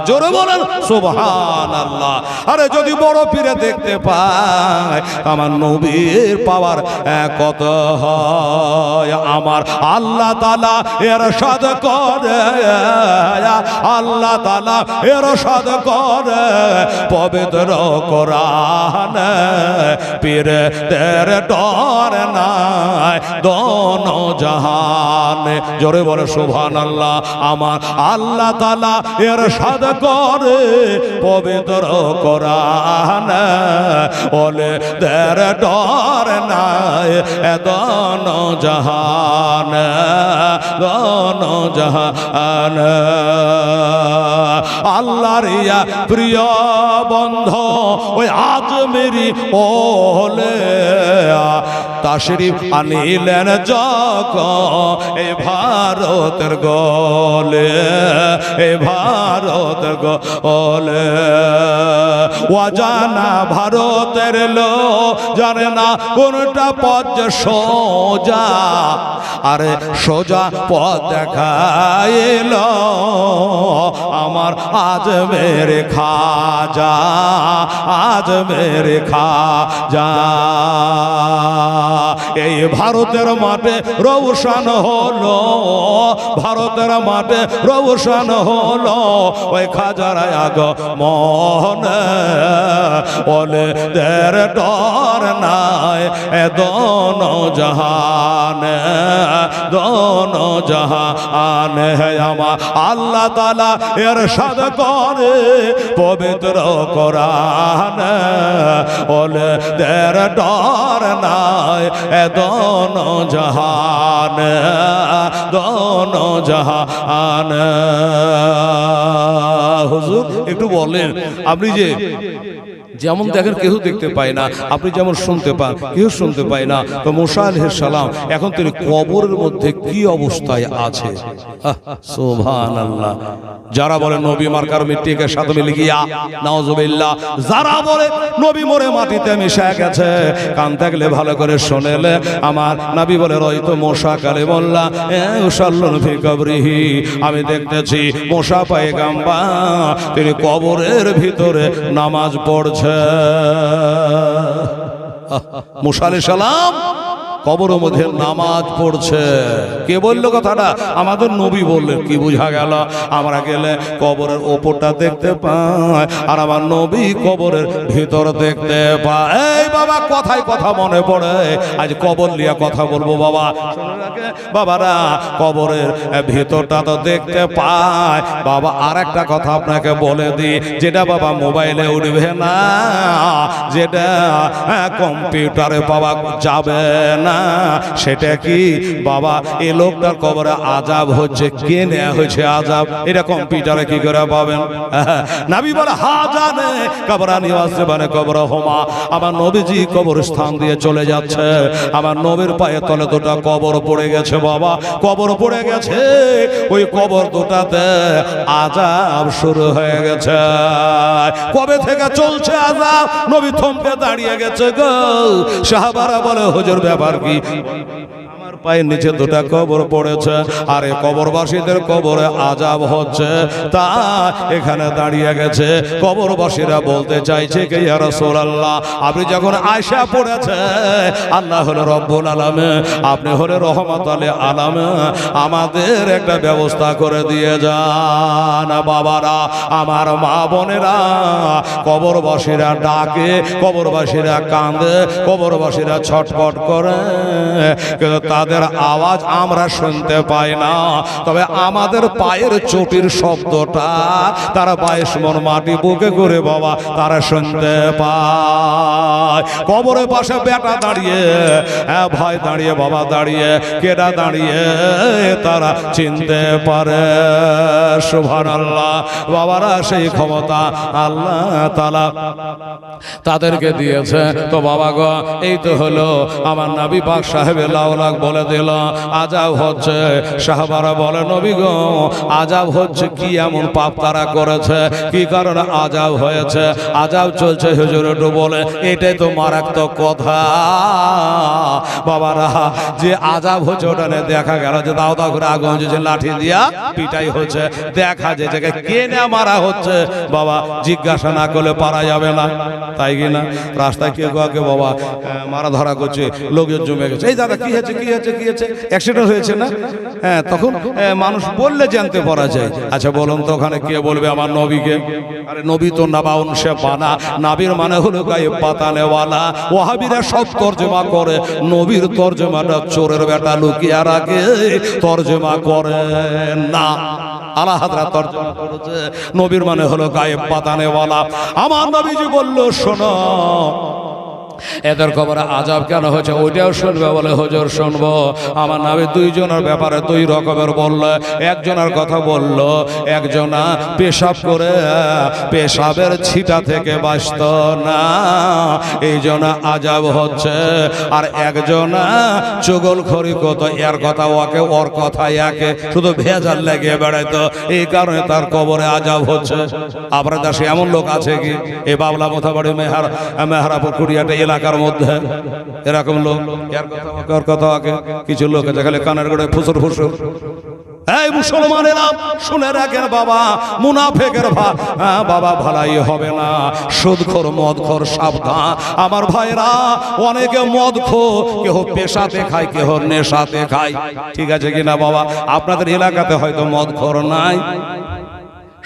জোরে বলেন সুবহানাল্লাহ। আরে যদি বড় পীরে দেখতে পাই, আমার নবীর পাওয়ার কত হয়। আমার আল্লাহ তাআলা ইরশাদ করে, আল্লাহ তাআলা ইরশাদ করে পবিত্র কোরআনে, পীরদের ডর নাই দোনো জাহানে। জোরে বলে সুবহানাল্লাহ। আমার আল্লাহ তাআলা ইরশাদ করে পবিত্র কোরআনে, ওলেদের ডর নাই দোনো জাহানে, দোনো জাহানে। আল্লাহর ইয়া প্রিয় বন্ধু ওই আজমেরি ওলে তাশরিফ আনিলেন যখন এই ভারতের গলে, এই ভারতের গলে। অজানা ভারতের লোক জানে না কোনটা পথ সোজা, আরে সোজা পথ দেখাইল আমার আজমের খাজা, আজমের খাজা। এই ভারতের মাঠে রৌশন হলো, ভারতের মাঠে রৌশন হলো ওই খাজার আগমন। বলে দের ডর নাই দোনো জাহান, দোনো জাহান। আমার আল্লাহ তাআলা ইরশাদ করে পবিত্র কোরআন, বলে দের ডর নাই দোনো জাহান, দোনো জাহান। হুজুর একটু বলেন, আপনি যে যেমন দেখেন কেউ দেখতে পায় না, আপনি যেমন শুনতে পান কেউ শুনতে পায় না, তো মুসা আলাইহিস সালাম এখন তিনি কবরের মধ্যে কি অবস্থায় আছে? সুবহানাল্লাহ। যারা বলে নবী মার্কার মৃত্যুকে সাথে মিলে গিয়া নাউজুবিল্লাহ, যারা বলে নবী মরে মাটিতে মিশে গেছে, কান থাকলে ভালো করে শুনেলে আমার নবী বলে রয়তো মুসা কালিমুল্লাহ ইউসাল্লুন ফি কবরিহি, আমি দেখতেছি মুসা পয়গম্বর তিনি কবরের ভিতরে নামাজ পড়ছে। মুসা আলাইহিস সালাম কবরের মধ্যে নামাজ পড়ছে। কে বললো কথাটা? আমাদের নবী বললেন। কি বোঝা গেল? আমরা গেলে কবরের ওপরটা দেখতে পাই, আর আমার নবী কবরের ভিতর দেখতে পায়। এই বাবা কথায় কথা মনে পড়ে, আজ কবর নিয়ে কথা বলবো বাবা। বাবারা কবরের ভিতরটা তো দেখতে পায় বাবা। আর একটা কথা আপনাকে বলে দিই, যেটা বাবা মোবাইলে উঠবে না, যেটা কম্পিউটারে পাওয়া যাবে না, সেটা কি বাবা? এই লোকটার কবরে আযাব হচ্ছে, কে নেয়া হয়েছে আযাব, এটা কম্পিউটারে কি করে পাবেন? নবী বলে হাজানে কবরানি ওয়াসবানে কবরহুমা, আমার নবীজি কবরস্থান দিয়ে চলে যাচ্ছে, আমার নবীর পায়ে তলে দুটো কবর পড়ে গেছে বাবা, কবর পড়ে গেছে। ওই কবর দুটাতে আযাব শুরু হয়ে গেছে। কবে থেকে চলছে আযাব? নবী থমকে দাঁড়িয়ে গেছে গো। সাহাবারা বলে হুজুর ব্যাপার কি? আমার পায়ের নিচে দুটা কবর পড়েছে, আর এই কবরবাসীদের কবরে আযাব হচ্ছে, তা এখানে দাঁড়িয়ে গেছে। কবরবাসীরা বলতে চাইছে কি ইয়া রাসূলুল্লাহ, আপনি যখন আয়েশা পড়েছে আল্লাহ হলো রব্বুল আলামিন, আপনি হলে রহমাতুল লিল আলামিন, আমাদের একটা ব্যবস্থা করে দিয়ে যান। বাবারা, আমার মা বোনেরা, কবরবাসীরা ডাকে, কবরবাসীরা কাঁদে, কবরবাসীরা ছটফট করে, কিন্তু তাদের আওয়াজ আমরা শুনতে পাই না। তবে আমাদের পায়ের চোটের শব্দটা তারা 22 মণ মাটি বুকে করে বাবা তারা শুনতে পায়। কবরের পাশে বেটা দাঁড়িয়ে, ভয় দাঁড়িয়ে, বাবা দাঁড়িয়ে, কেডা দাঁড়িয়ে, তারা চিনতে পারে। সুবহানাল্লাহ। বাবারা, সেই ক্ষমতা আল্লাহ তাআলা তাদেরকে দিয়েছে। তো বাবা গো, এই তো হলো আমার নবী পাক সাহেব লাউলাক বলে দিল আযাব হচ্ছে। সাহাবারা বলে নবী গো, আযাব হচ্ছে কি? এমন পাপ তারা করেছে, কি কারণে আযাব হয়েছে? আযাব চলছে হুজুর একটু বলে। এটাই তো মারাত্মক কথা বাবারা, যে আযাব হচ্ছে ওটা দেখা গেল যে দাও দাও করে আগুন যে লাঠি দিয়া পিটাই হচ্ছে, দেখা যে জায়গায় কে না মারা হচ্ছে বাবা, জিজ্ঞাসা না করলে পারা যাবে না, তাই কি না? রাস্তায় কেউ কাউকে বাবা মারা ধরা করছে, লোকজন জমে গেছে, এই দাদা কি হয়েছে, কি হয়েছে, কি হয়েছে, অ্যাক্সিডেন্ট হয়েছে না? হ্যাঁ, তখন মানুষ বললে জানতে পারা যায়। আচ্ছা বলুন তো, ওখানে কে বলবে আমার নবীকে? আরে নবী তো নাবাউন সে বানা, নাবির মানে হলো গায়ে পাতানেওয়ালা। ওয়াহাবিরা সব তর্জমা করে, নবীর তর্জমাটা চোরের বেটা লুকিয়ে রাখে, তর্জমা করে না। আলা হাজরাত তর্জমা করেছে, নবীর মানে হলো গায়ে পাতানেওয়ালা। আমার নবীজি বলল শোনো, এদের কবরে আযাব কেন হচ্ছে ওইটাও শুনবে বলে হুজুর শুনবো। আমার নবী দুইজনের ব্যাপারে দুই রকমের বললো। একজনের কথা বললো, একজনা পেশাব করে পেশাবের ছিটা থেকে বাঁচত না, এই জন্য আযাব হচ্ছে। আর একজনা চুগলখড়ি করতো, এর কথা ওকে ওর কথা একে, শুধু ভেজাল লেগে বেড়াইতো, এই কারণে তার কবরে আযাব হচ্ছে। আপনার দেশে এমন লোক আছে কি? এই বাবলা মোথাবাড়ি মেহরাপুর কুড়িয়াটা এলাকার মধ্যে এরকম লোক, এর কথা ওকে কিছু লোক আছে খালি কানের গোড়ে ফুসুর ফুসুর। এই মুসলমানেরা শুনে রাখেন বাবা, মুনাফেকের বাবা ভালাই হবে না। সুদখোর মদখোর সাবধান আমার ভাইরা। অনেকে মদখোর, কেহ পেশাতে খায়, কেহ নেশাতে খায়, ঠিক আছে কিনা বাবা? আপনাদের এলাকাতে হয়তো মদখোর নাই,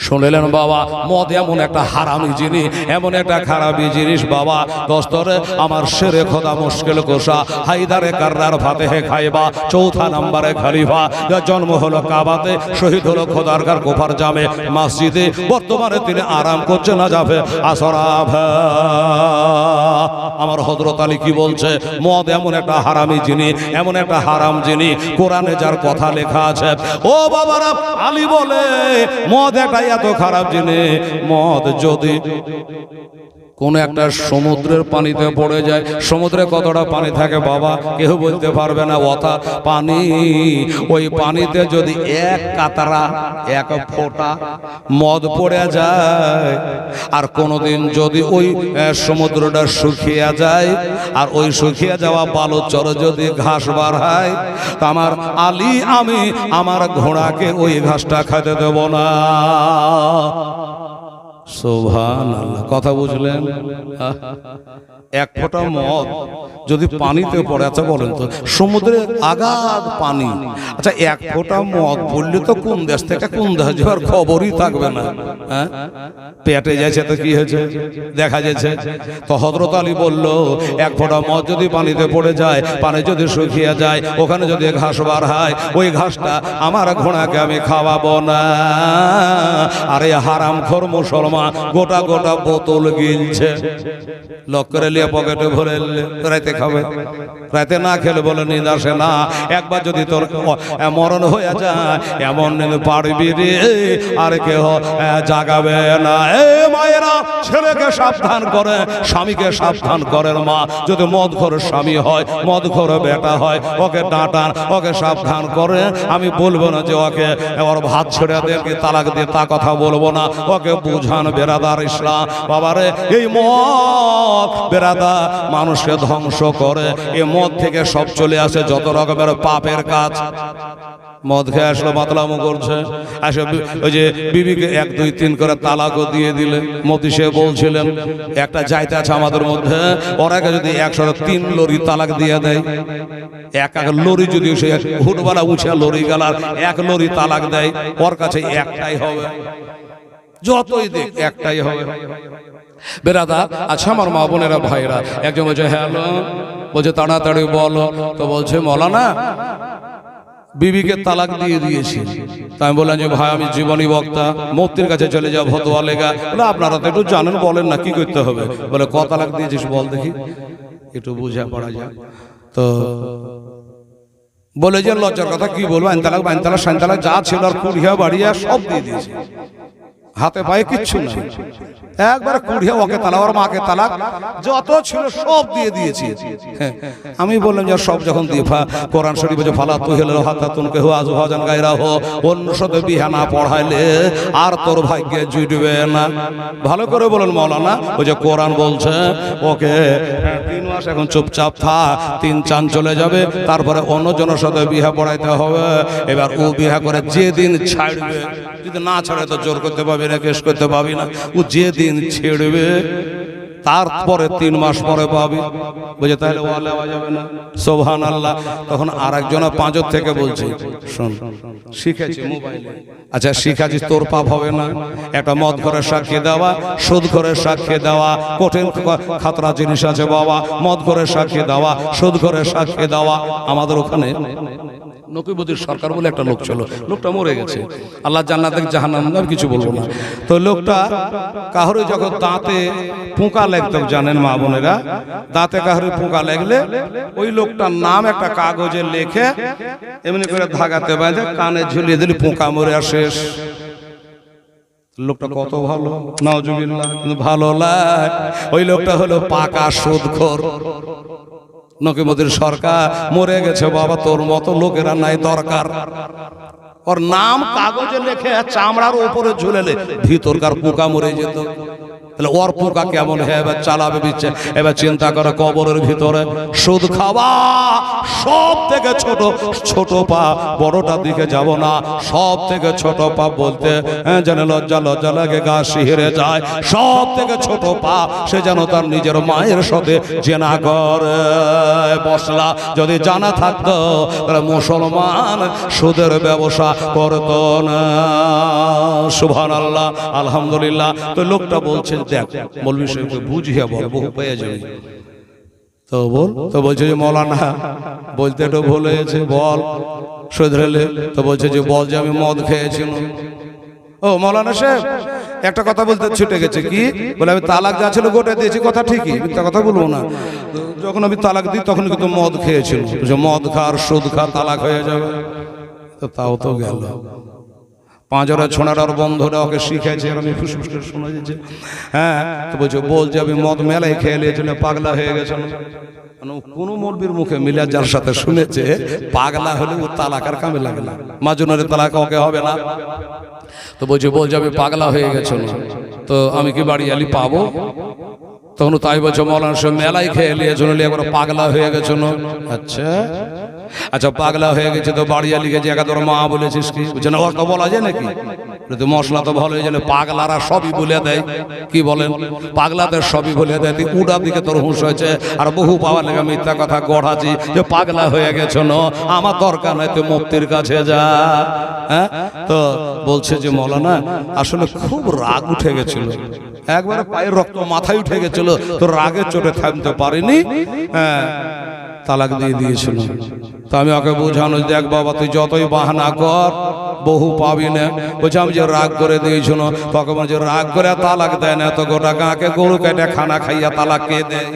শুনলেন বাবা? মদ এমন একটা হারামি জিনিস, এমন একটা খারাপি জিনিস বাবা। দোস্তরে আমার শেরে খোদা মুশকিল কোষা হায়দারে কাররার ফাতেহে খাইবা, চৌথা নম্বরে খলিফা, জন্ম হলো কাবাতে, শহীদ হলো খোদারগার গোফার জামে মসজিদে। বর্তমানে তিনি আরাম করছে না যাবে আসরাভ। আমার হযরত আলী কি বলছে? মদ এমন একটা হারামি জিনিস, এমন একটা হারাম জিনিস, কোরআনে যার কথা লেখা আছে। ও বাবারা, আলী বলে মদ একটা এত খারাপ জিনিস, মদ যদি কোন একটা সমুদ্রের পানিতে পড়ে যায়, সমুদ্রে কতটা পানি থাকে বাবা কেউ বলতে পারবে না। অর্থাৎ পানি, ওই পানিতে যদি এক কাতরা, এক ফোঁটা মদ পড়ে যায়, আর কোনোদিন যদি ওই সমুদ্রটা শুকিয়ে যায়, আর ওই শুকিয়ে যাওয়া বালুর চরে যদি ঘাস বার হয়, তা আমার আলী আমি আমার ঘোড়াকে ওই ঘাসটা খেতে দেব না। সুবহানাল্লাহ, কথা বুঝলেন? এক ফোঁটা মদ যদি পানিতে পড়ে, আচ্ছা বলেন তো, সমুদ্রে আগাধ পানি, আচ্ছা এক ফোঁটা মদ পড়লে তো কোন দেশ থেকে কোন দেশ যাওয়ার খবরই থাকবে না। হ্যাঁ, পেটে যাচ্ছে তো কি হয়েছে দেখা যাচ্ছে। তো হযরত আলী বলল, এক ফোঁটা মদ যদি পানিতে পড়ে যায়, পানি যদি শুকিয়ে যায়, ওখানে যদি ঘাস বার হয়, ওই ঘাসটা আমার ঘোড়াকে আমি খাওয়াবো না। আরে হারামখোর মুসলমান গোটা গোটা বোতল গিলছে, লক করে লিয়ে পকেটে ভরে রাতে খাবে, রাতে না খেলে বলে নিদ আসে না। একবার যদি তোর মরণ হয়ে যায়, এমন পারবি রে আর কেহ জাগাবে না। এ মায়েরা, ছেলেকে সাবধান করে, স্বামীকে সাবধান করেন মা। যদি মদখোর স্বামী হয়, মদখোর বেটা হয়, ওকে ডাঁটান, ওকে সাবধান করে। আমি বলবো না যে ওকে ওর ভাত ছেড়ে দিয়ে তালাক দিয়ে, তা কথা বলবো না। ওকে বুঝান বেরাদার ইসলাম। বাবারে, এই মদ বেরাদা মানুষকে ধ্বংস করে। এই মদ থেকে সব চলে আসে যত রকমের পাপের কাজ। মদ খেয়ে আসলো, মাতলামো করছে, আসে ওই যে বিবিকে 1 2 3 করে তালাকও দিয়ে দিলে। মতি সে বলছিলেন একটা যাইতে আছে আমাদের মধ্যে, ওরাকে যদি 103 লরি তালাক দিয়ে দেয়, এক লরি যদি সে হুটবালা উঠে লরি গেলার 1 লরি তালাক দেয়, ওর কাছে একটাই হবে, যতই দেখ একটাই হবে। বেরাদা, আচ্ছা আমার মা বোনেরা ভাইরা, একজন বলছে হ্যালো, বলছে তাড়াতাড়ি বলো। তো বলছে মৌলানা বিবিকে তালাক দিয়ে দিয়েছি। তাই আমি বললাম যে ভাই আমি জীবনী বক্তা, মুফতির কাছে চলে যাও ফতোয়া লেগা। বলে আপনারা তো একটু জানেন, বলেন না কি করতে হবে। বলে ক তালাক দিয়েছিস বল দেখি, একটু বুঝা পড়া যায়। তো বলে যে লজ্জার কথা কি বলবো, আইন তালাক বাইন তালাক সাইন তালাক যা ছিল আর কুড়িয়া বাড়িয়া সব দিয়ে দিয়েছি, হাতে পায়ে কিচ্ছু না। একবার কুড়িয়া ওকে তালাক, ওর মাকে তালাক, যত ছিল সব দিয়ে দিয়েছি। আমি বললাম যে সব যখন দিয়ে, কোরআন শরীফ বলে ফালা তুহিল হাত্তাতুন কেহু আজওয়াজান গায়রা হো, অন্য সাথে বিহা না পড়াইলে আর তোর ভাগ্যে জুটবে না। ভালো করে বলেন মাওলানা, ওই যে কোরআন বলছে ওকে 3 মাস এখন চুপচাপ থাক, 3 চাঁদ চলে যাবে, তারপরে অন্যজনের সাথে বিহা পড়াইতে হবে। এবার ও বিহা করে যেদিন ছাড়বে, যদি না ছাড়ে তো জোর করতে পারবি না, কেস করতে পারবি না। ও যেদিন ছেড়বে তারপরে 3 মাস পরে পাবি। বুঝে, তাহলে ও নেওয়া যাবে না। সুবহানাল্লাহ। তখন আরেকজন 5 থেকে বলছে, শোন শিখেছি মোবাইলে, আচ্ছা শিখাছিস, তোর পাপ হবে না। একটা মদ ঘরের সাক্ষী দেওয়া, সুদ ঘরের সাক্ষী দেওয়া কঠিন খাতরা জিনিস আছে বাবা। মদ ঘরের সাক্ষী দেওয়া, সুদ ঘরের সাক্ষী দেওয়া। আমাদের ওখানে নকিবুদ্দিন সরকার বলে একটা লোক ছিল, লোকটা মরে গেছে, আল্লাহ জান্নাত জাহান্নাম আমি কিছু বলবো না। তো লোকটা কাহরে যখন দাঁতে পোকা লাগতো, জানেন মা বোনেরা, দাঁতে কাহরে পোকা লাগলে ওই লোকটার নাম একটা কাগজে লেখে এমনি করে ধাগাতে বাঁধে কানে ঝুলিয়ে দিলে পোকা মরে আর শেষ। লোকটা কত ভালো, নাউজুবিল্লাহ, ভালো লাগে। ওই লোকটা হলো পাকা সুদখোর। নকিবুদ্দিন সরকার মরে গেছে বাবা, তোর মতো লোকেরা নাই দরকার। ওর নাম কাগজে লেখে চামড়ার উপরে ঝুলেলে ভিতরকার পোকা মরে যেত। তাহলে ওর পোকা কেমন হয় এবার চালাবে বিচ্ছে। এবার চিন্তা করে কবরের ভিতরে সুদ খাওয়া সব থেকে ছোট, ছোট পা, বড়টার দিকে যাব না, সব থেকে ছোট পা বলতে যেন লজ্জা লজ্জা লাগে, গা শিহরে যায়। সব থেকে ছোট পা সে যেন তার নিজের মায়ের সাথে জেনা করে। মশলা যদি জানা থাকতো তাহলে মুসলমান সুদের ব্যবসা করতো না। সুবহানাল্লাহ, আলহামদুলিল্লাহ। তো লোকটা বলছে দেখ মৌলভী সাহেবকে বুঝিয়ে বল, বহু পেয়ে যাবে। তো বল, তো বলছে যে মৌলানা বলতে একটু ভুল হয়েছে, বল শুধরেলে। তো বলছে যে বল যে আমি মদ খেয়েছি। ও মৌলানা সাহেব একটা কথা বলতে ছুটে গেছে, কি বলে আমি তালাক যা ছিল গোটা দিয়েছি, কথা ঠিকই, মিথ্যা কথা বলবো না। যখন আমি তালাক দিই তখন কিন্তু মদ খেয়েছিল, মদ খা আর সুদ খা তালাক হয়ে যাবে। তো তাও তো গেল, পাঁচরা ছোনার বন্ধুরা ওকে শিখেছে, আমি ফুসফুস করে শোনা যাচ্ছে। হ্যাঁ, তো বলছে বল যে আমি মদ মেলায় খেয়ে নিয়েছিল, পাগলা হয়ে গেছে। কোন মৌলবীর মুখে মিলে যার সাথে শুনেছে পাগলা হলে ও তালাকার কামে লাগে না, মাজুনারে তালাক ওকে হবে না। তো বলছে বল যে আমি পাগলা হয়ে গেছে, তো আমি কি বাড়ি আলি পাবো? তখন তাই বলছে মৌলানা সাহেব মেলায় খেয়ে নিয়েছিল, একবার পাগলা হয়ে গেছে। আচ্ছা আচ্ছা, পাগলা হয়ে গেছে তো বাড়িয়া লিখেছে, একা তোর মা বলেছিস কি? বলছে না, ওর তো বলা যায় নাকি? মশলা তো ভালো হয়ে জানে, পাগলারা সবই বলে দেয়। কি বলেন? পাগলাদের সবই বলে দেয়। তুই উড়ার দিকে তোর হুঁশ হয়েছে, আর বহু পাওয়ার লেগে মিথ্যা কথা গড়াছি যে পাগলা হয়ে গেছ। আমার দরকার নাই, তুই মুফতির কাছে যা। হ্যাঁ, তো বলছে যে মৌলানা আসলে খুব রাগ উঠে গেছিল, একবারে পায়ের রক্ত মাথায় উঠে গেছিল, তো রাগের চোটে থামতে পারিনি, হ্যাঁ তালাক দিয়ে দিয়েছিল। তো আমি ওকে বোঝানো, দেখ বাবা তুই যতই বাহানা কর বহু পাবি না। বলছে আমি যে রাগ করে দিয়েছিল, তখন বলছে রাগ করে তালাক দেয় না, তো গোটা গাঁকে গরু কেটে খানা খাইয়া তালাক কে দেয়?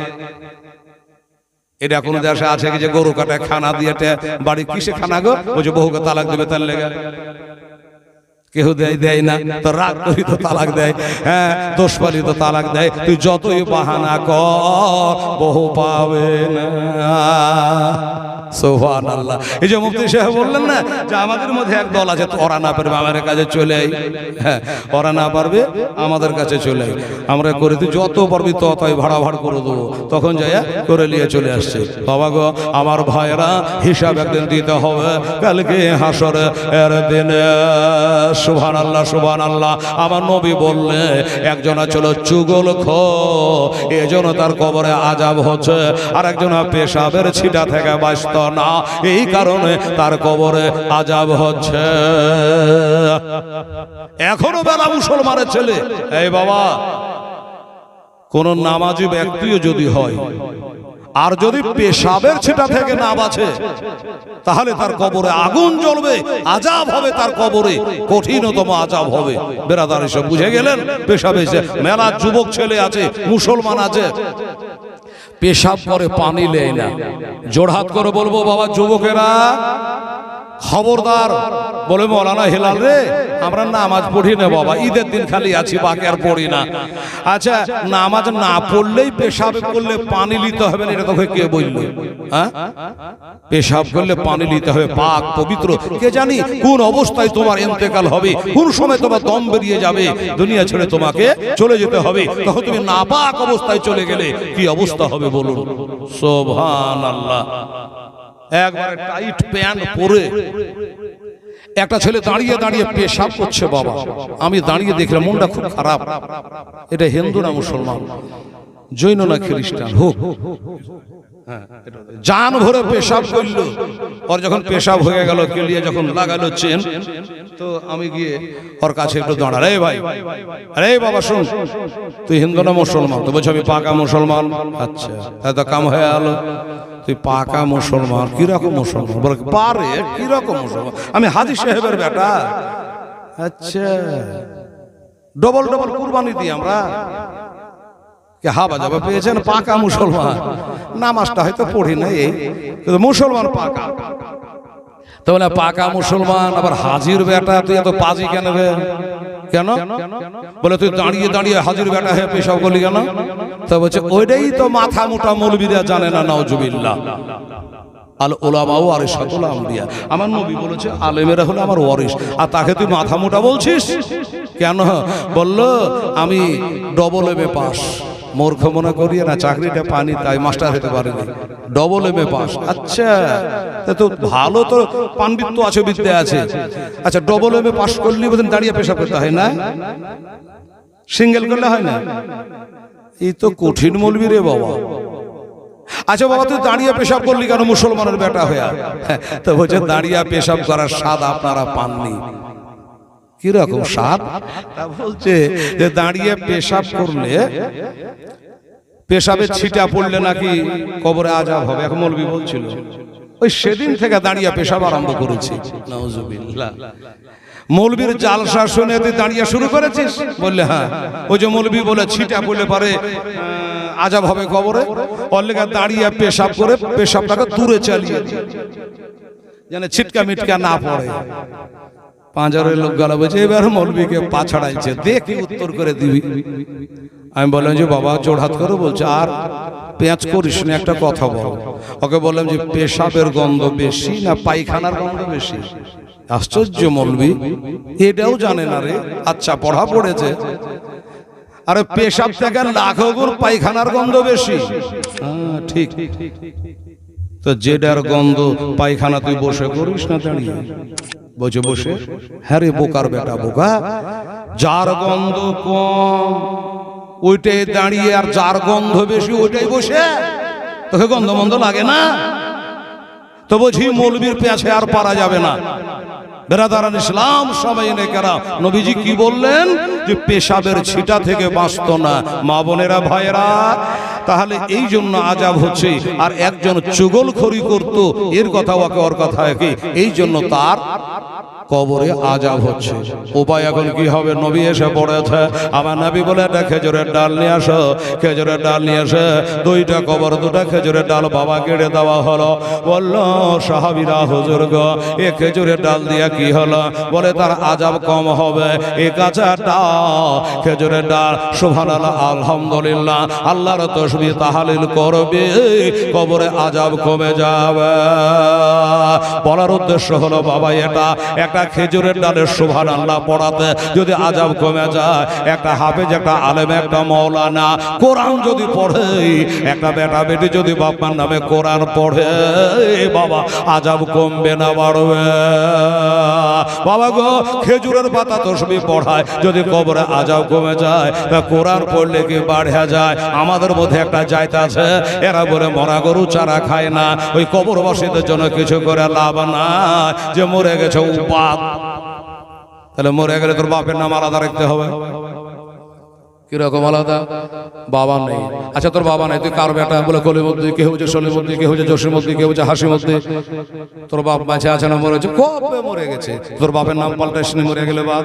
এটা কোনো দেশে আছে কি যে গরু কাটে খানা দিয়ে বাড়ি কিসে খানা গো? বলছে বহুকে তালাক দেবে তার লেগে। কেউ দেয় না, তো রাগ করি তো তালাক দেয়। হ্যাঁ, দোষ পালি তো তালাক দেয়। তুই যতই বাহানা কর বহু পাবে না। সুবহানাল্লাহ। এই যে মুফতি সাহেব বললেন না যে আমাদের মধ্যে এক দল আছে, তো ওরা না পারবে আমাদের কাছে চলে আই। হ্যাঁ, ওরা না পারবে আমাদের কাছে চলে আই, আমরা করে তুই যত পারবি ততই ভাড়া ভাড় করে দেবো। তখন যাইয়া করে নিয়ে চলে আসছে। বাবা গো আমার ভাইয়েরা, হিসাব একদিন দিতে হবে, কালকে হাসর এর দিনে। সুবহানাল্লাহ, সুবহানাল্লাহ। আমার নবী বললে একজন ছিল চুগলখোর, এজন্য তার কবরে আযাব হচ্ছে, আর একজন পেশাবের ছিটা থেকে বাঁচত না, এই কারণে তার কবরে আযাব হচ্ছে। এখনো বেলা মুসলমানের ছেলে, এই বাবা কোন নামাজি ব্যক্তিও যদি হয় আর যদি পেশাবের ছিটা থেকে না বাঁচে, তাহলে তার কবরে আগুন জ্বলবে, আযাব হবে, তার কবরে কঠিনতম আযাব হবে। বেরাদার এসব বুঝে গেলেন? পেশাবে মেলা যুবক ছেলে আছে, মুসলমান আছে, পেশাব করে পানি লেয় না। জোড়হাত করে বলবো বাবা যুবকেরা খবরদার। বলে মৌলানা হেলাল রে, আমরা নামাজ পড়ি না বাবা, ঈদের দিন খালি আছি, বাকি আর পড়ি না। আচ্ছা, নামাজ না পড়লেই পেশাব করলে পানি নিতে হবে না, এটা তোকে কে বললো? হ্যাঁ, পেশাব করলে পানি নিতে হবে, পাক পবিত্র। কে জানি কোন অবস্থায় তোমার ইন্তেকাল হবে, কোন সময় তোমার দম বেরিয়ে যাবে, দুনিয়া ছেড়ে তোমাকে চলে যেতে হবে। তখন তুমি নাপাক অবস্থায় চলে গেলে কি অবস্থা হবে বলুন? সুবহানাল্লাহ। একবারে টাইট প্যান্ট পরে একটা ছেলে দাঁড়িয়ে দাঁড়িয়ে পেশাব করছে। বাবা আমি দাঁড়িয়ে দেখলাম, মনটা খুব খারাপ। এটা হিন্দু না মুসলমান? জৈন না খ্রিস্টান হোক, জান ভরে পেশাব করলো, ওর যখন পেশাব হয়ে গেল কেলিয়ে যখন লাগালো চেন, তো আমি গিয়ে ওর কাছে একটু দাঁড়া, রে ভাই, আরে বাবা শুন, তুই হিন্দু না মুসলমান? তো বলছি আমি পাকা মুসলমান। আচ্ছা এত কাম হয়ে গেল, তুই পাকা মুসলমান, কিরকম মুসলমান? বলে পারে কিরকম মুসলমান? আমি হাজী সাহেবের বেটা। আচ্ছা ডবল ডবল কুরবানি দিই আমরা, হাবা যাবা পেয়েছেন, পাকা মুসলমান। নামাজটা হয়তো পড়ি না, এই মুসলমান পাকা। তো বলে পাকা মুসলমান, আবার হাজির বেটা, তুই এত পাজি কেন রে? কেন? বলে তুই দাঁড়িয়ে দাঁড়িয়ে হাজির বেটা হয়ে পেশাব করলি কেন? তো বলছে ওইটাই তো মাথা মোটা মৌলবীরা জানে না, নাউজুবিল্লাহ। আল ওলামা ওয়ারিসাতুল আমবিয়া, আমার নবী বলেছে আলেমেরা হলো আমার ওয়ারিস, আর তাকে তুই মাথা মোটা বলছিস কেন? বলল আমি ডবল এমএ পাস, মূর্খ মনে করিয়ে না, চাকরিটা পানি তাই মাস্টার হতে পারেনি, ডবল এমএ পাস। আচ্ছা তো ভালো, তো পাণ্ডিত্য আছে, বিদ্যা আছে। আচ্ছা ডবল এমএ পাস করলি বোধহয় দাঁড়িয়ে পেশাব করতে হয় না, সিঙ্গেল করলে হয় না? এই তো কঠিন মৌলবি রে বাবা। আচ্ছা বাবা তুই দাঁড়িয়ে পেশাব করলি কেন মুসলমানের বেটা হইয়া? তো বলছে দাঁড়িয়ে পেশাব করার স্বাদ আপনারা পাননি। কিরকম স্বাদ? বলছে যে দাঁড়িয়ে পেশাব করলে, পেশাবের ছিটা পড়লে নাকি কবরে আযাব হবে। এখন মৌলবি বলছিল ওই সেদিন থেকে দাঁড়িয়ে পেশাব আরম্ভ করেছি। নাউজুবিল্লাহ। মৌলবীর জালসা শুনে তুই দাঁড়িয়ে শুরু করেছিস? বললে হ্যাঁ। ওই যে মৌলবি বলে ছিটা পড়লে পারে আযাব হবে কবরে, ওর লেগে দাঁড়িয়ে পেশাব করে পেশাবটাকে দূরে চালিয়ে যেন ছিটকা মিটকা না পড়ে। পাঁচজনের লোক গেল, বলছে এবার মৌলবীকে পা ছাড়াইছে, দেখি উত্তর করে দিবি। আমি বললাম যে বাবা জোড়হাত করে, বলছে আর পেঁচ করিস না, একটা কথা বল। ওকে বললাম যে পেশাবের গন্ধ বেশি না পায়খানার গন্ধ বেশি? আশ্চর্য মৌলবি, এটাও জানে না রে। আচ্ছা পড়া পড়েছে, আরে পেশাব থেকে লাখো গুণ পায়খানার গন্ধ বেশি। হ্যাঁ ঠিক, তো যেটার গন্ধ পায়খানা তুই বসে করিস না দাঁড়িয়ে? বসে বসে? হ্যাঁ রে বোকার বেটা বোকা, যার গন্ধ কম ওইটাই দাঁড়িয়ে, আর যার গন্ধ বেশি ওইটাই বসে। তোকে গন্ধ মন্ধ লাগে না? তো বলছি মৌলবীর পেঁচে আর পারা যাবে না। বেরাদারান ইসলাম সবাই নেকেরা, নবীজি কি বললেন? যে পেশাবের ছিটা থেকে বাঁচত না। মা বোনেরা ভাইয়েরা, তাহলে এই জন্য আযাব হচ্ছে। আর একজন চুগলখড়ি করতো, এর কথা ওকে ওর কথা একই, এই জন্য তার কবরে আযাব হচ্ছে। উপায় এখন কি হবে? নবী এসে পড়েছে, আমার নবী বলে একটা খেজুরের ডাল নিয়ে আসো। খেজুরের ডাল নিয়ে এসে দুইটা কবর, দুটা খেজুরের ডাল বাবা কেড়ে দেওয়া হলো। বলল সাহাবীরা হুজুর গো এ খেজুরের ডাল দিয়া কি হলো? বলে তার আযাব কম হবে। এ কাঁচা ডাল খেজুরের ডাল, সুবহানাল্লাহ আলহামদুলিল্লাহ, আল্লাহর তাসবিহ তাহলিল করবে, কবরে আযাব কমে যাবে। বলার উদ্দেশ্য হলো বাবা এটা একটা খেজুরের ডালের সুবহানাল্লাহ পড়াতে যদি আযাব কমে যায়, একটা হাফেজ, একটা আলেম, একটা মাওলানা কোরআন যদি পড়ে, একটা বেটা বেটি যদি বাবার নামে কোরআন পড়ে, বাবা আযাব কমবে না বাড়বে? বাবা গো খেজুরের পাতা তাসবিহ পড়ায় যদি কবরে আযাব কমে যায়, তা কোরআন পড়লে কি বাড়ে যায়? আমাদের মধ্যে একটা জাত আছে, এরা বলে মরা গরু চারা খায় না। ওই কবরবাসীদের জন্য কিছু করে লাভ না, যে মরে গেছে উপাদ। তাহলে মরে গেলে তোর বাপের নাম আলাদা রাখতে হবে। কিরকম আলাদা? বাবা নেই। আচ্ছা তোর বাবা নেই, তুই কার বেটা? বলে কলিমুদ্দিন, কেউ হচ্ছে সলিমুদ্দিন, কেউ হচ্ছে জসিমুদ্দিন, কেউ হচ্ছে হাসিমুদ্দিন। তোর বাপ বেঁচে আছে না মরেছে? কবে মরে গেছে? তোর বাপের নাম পাল্টাইসনি, মরে গেলে বাদ,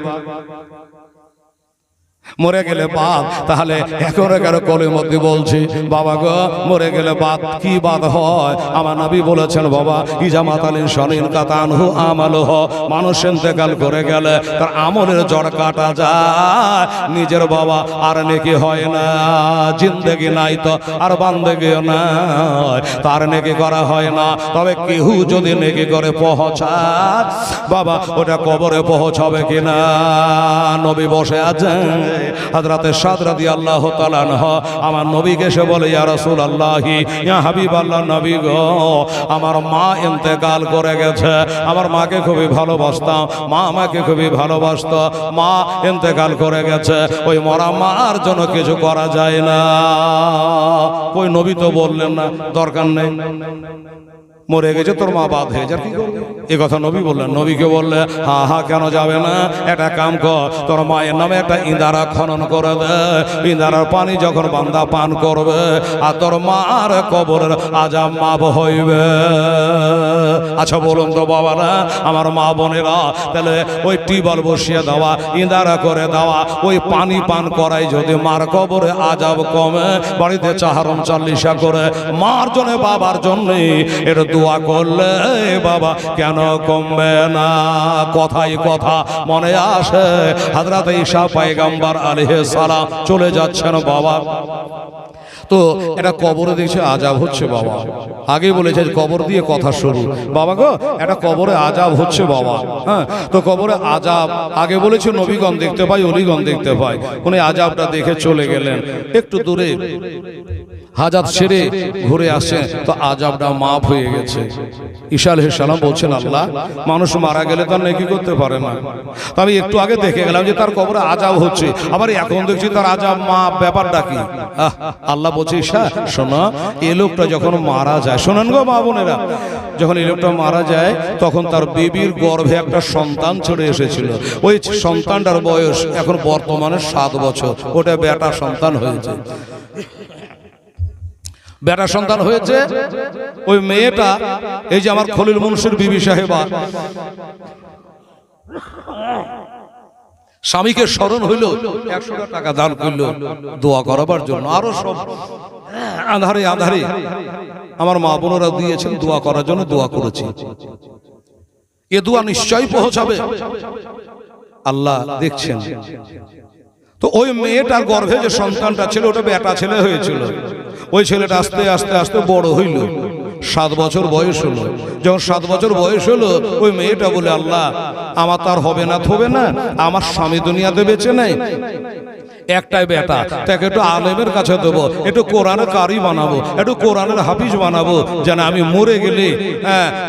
মরে গেলে বাদ। তাহলে এখন কেন কলিমুদ্দিন বলছি? বাবা গো মরে গেলে বাদ, কি বাদ হয়? আমার নবী বলেছেন বাবা ইজামাত আলিন শনিন কাতানহু আমালহ, মানুষ ইন্তেকাল করে গেলে তার আমলের জড় কাটা যায়, নিজের বাবা আর নেকি হয় না। জিন্দেগি নাই তো আর বান্দেগিও নাই, তার নেকি করা হয় না। তবে কেউ যদি নেকি করে পৌঁছায়, বাবা ওটা কবরে পৌঁছাবে কিনা? নবী বসে আছেন, হযরতে সাদ রাদিয়াল্লাহু তাআলা আনহু আমার নবীকে এসে বলে, ইয়া রাসূলুল্লাহি, ইয়া হাবিবাল্লাহ, নবী গো, আমার মা ইন্তেকাল করে গেছে। আমার মাকে খুবই ভালোবাসতাম, মা আমাকে খুবই ভালোবাসতো, মা ইন্তেকাল করে গেছে, ওই মরা মার জন্য কিছু করা যায় না। ওই নবী তো বললেন না দরকার নেই, মরে গেছে তোর মা, বাদ হয়ে যার কি করবে, এ কথা নবী বললেন। নবীকে বললে, হ্যাঁ হ্যাঁ কেন যাবে না, একটা কাম কর, তোর মায়ের নামে একটা ইঁদারা খনন করে দে, ইঁদারার পানি যখন বান্দা পান করবে আর তোর মার কবরের আযাব মাফ হইবে। আচ্ছা বলুন তো বাবারা, আমার মা বোনেরা, তাহলে ওই টিউবওয়েল বসিয়ে দেওয়া, ইঁদারা করে দেওয়া, ওই পানি পান করাই যদি মার কবরে আযাব কমে, বাড়িতে চাহারম চাল্লিশা করে মার জন্য বাবার জন্যে এটা দোয়া করলে বাবা কেন কমবে না? কথাই কথা মনে আসে, হযরত ঈসা পয়গম্বর আলাইহিস সালাম চলে যাচ্ছেন বাবা, তো এটা কবরে দেখছে আযাব হচ্ছে বাবা। আগে বলেছে কবর দিয়ে কথা শুরু, বাবা গো এটা কবরে আযাব হচ্ছে বাবা। হ্যাঁ, তো কবরে আযাব আগে বলেছে নবীগণ দেখতে পাই, অলিগণ দেখতে পাই, উনি আযাবটা দেখে চলে গেলেন। একটু দূরে হাজাত সেরে ঘুরে আসেন, তো আযাবটা মাফ হয়ে গেছে। ঈসা আলাইহিস সালাম বলছেন, আল্লাহ, মানুষ মারা গেলে তার নেকি করতে পারে না, তো আমি একটু আগে দেখে গেলাম যে তার কবরে আযাব হচ্ছে, আবার এখন দেখছি তার আযাব মাফ, ব্যাপারটা কি? আল্লাহ বলছে, ঈসা শোনো, এই লোকটা যখন মারা যায়, শোনেন গো মা বোনেরা, যখন এই লোকটা মারা যায় তখন তার বেবির গর্ভে একটা সন্তান চলে এসেছিল। ওই সন্তানটার বয়স এখন বর্তমানে 7 বছর, ওটা বেটা সন্তান হয়েছে। বেটা সন্তান হয়েছে, ওই মেয়েটা, এই যে আমার খলিল মুন্সির বিবি সাহেবা, স্বামীকে স্মরণ হইল, 100 টাকা দান করলো দোয়া করাবার জন্য, আরো সব আধারে আধারে আমার মা বোনেরা দিয়েছেন দোয়া করার জন্য, দোয়া করেছি, এ দোয়া নিশ্চয়ই পৌঁছাবে, আল্লাহ দেখছেন। তো ওই মেয়েটার গর্ভে যে সন্তানটা ছিল ওটা বেটা ছেলে হয়েছিল। ওই ছেলেটা আস্তে আস্তে আস্তে বড় হইল, 7 বছর বয়স হলো। যখন 7 বছর বয়স হলো, ওই মেয়েটা বলে, আল্লাহ আমার তার হবে না, হবে না, আমার স্বামী দুনিয়াতে বেঁচে নেই, একটাই বেটা, তাকে একটু আলেমের কাছে দেবো, একটু কোরআনের কারি বানাবো, একটু কোরআনের হাফিজ বানাবো, যেন আমি মরে গেলে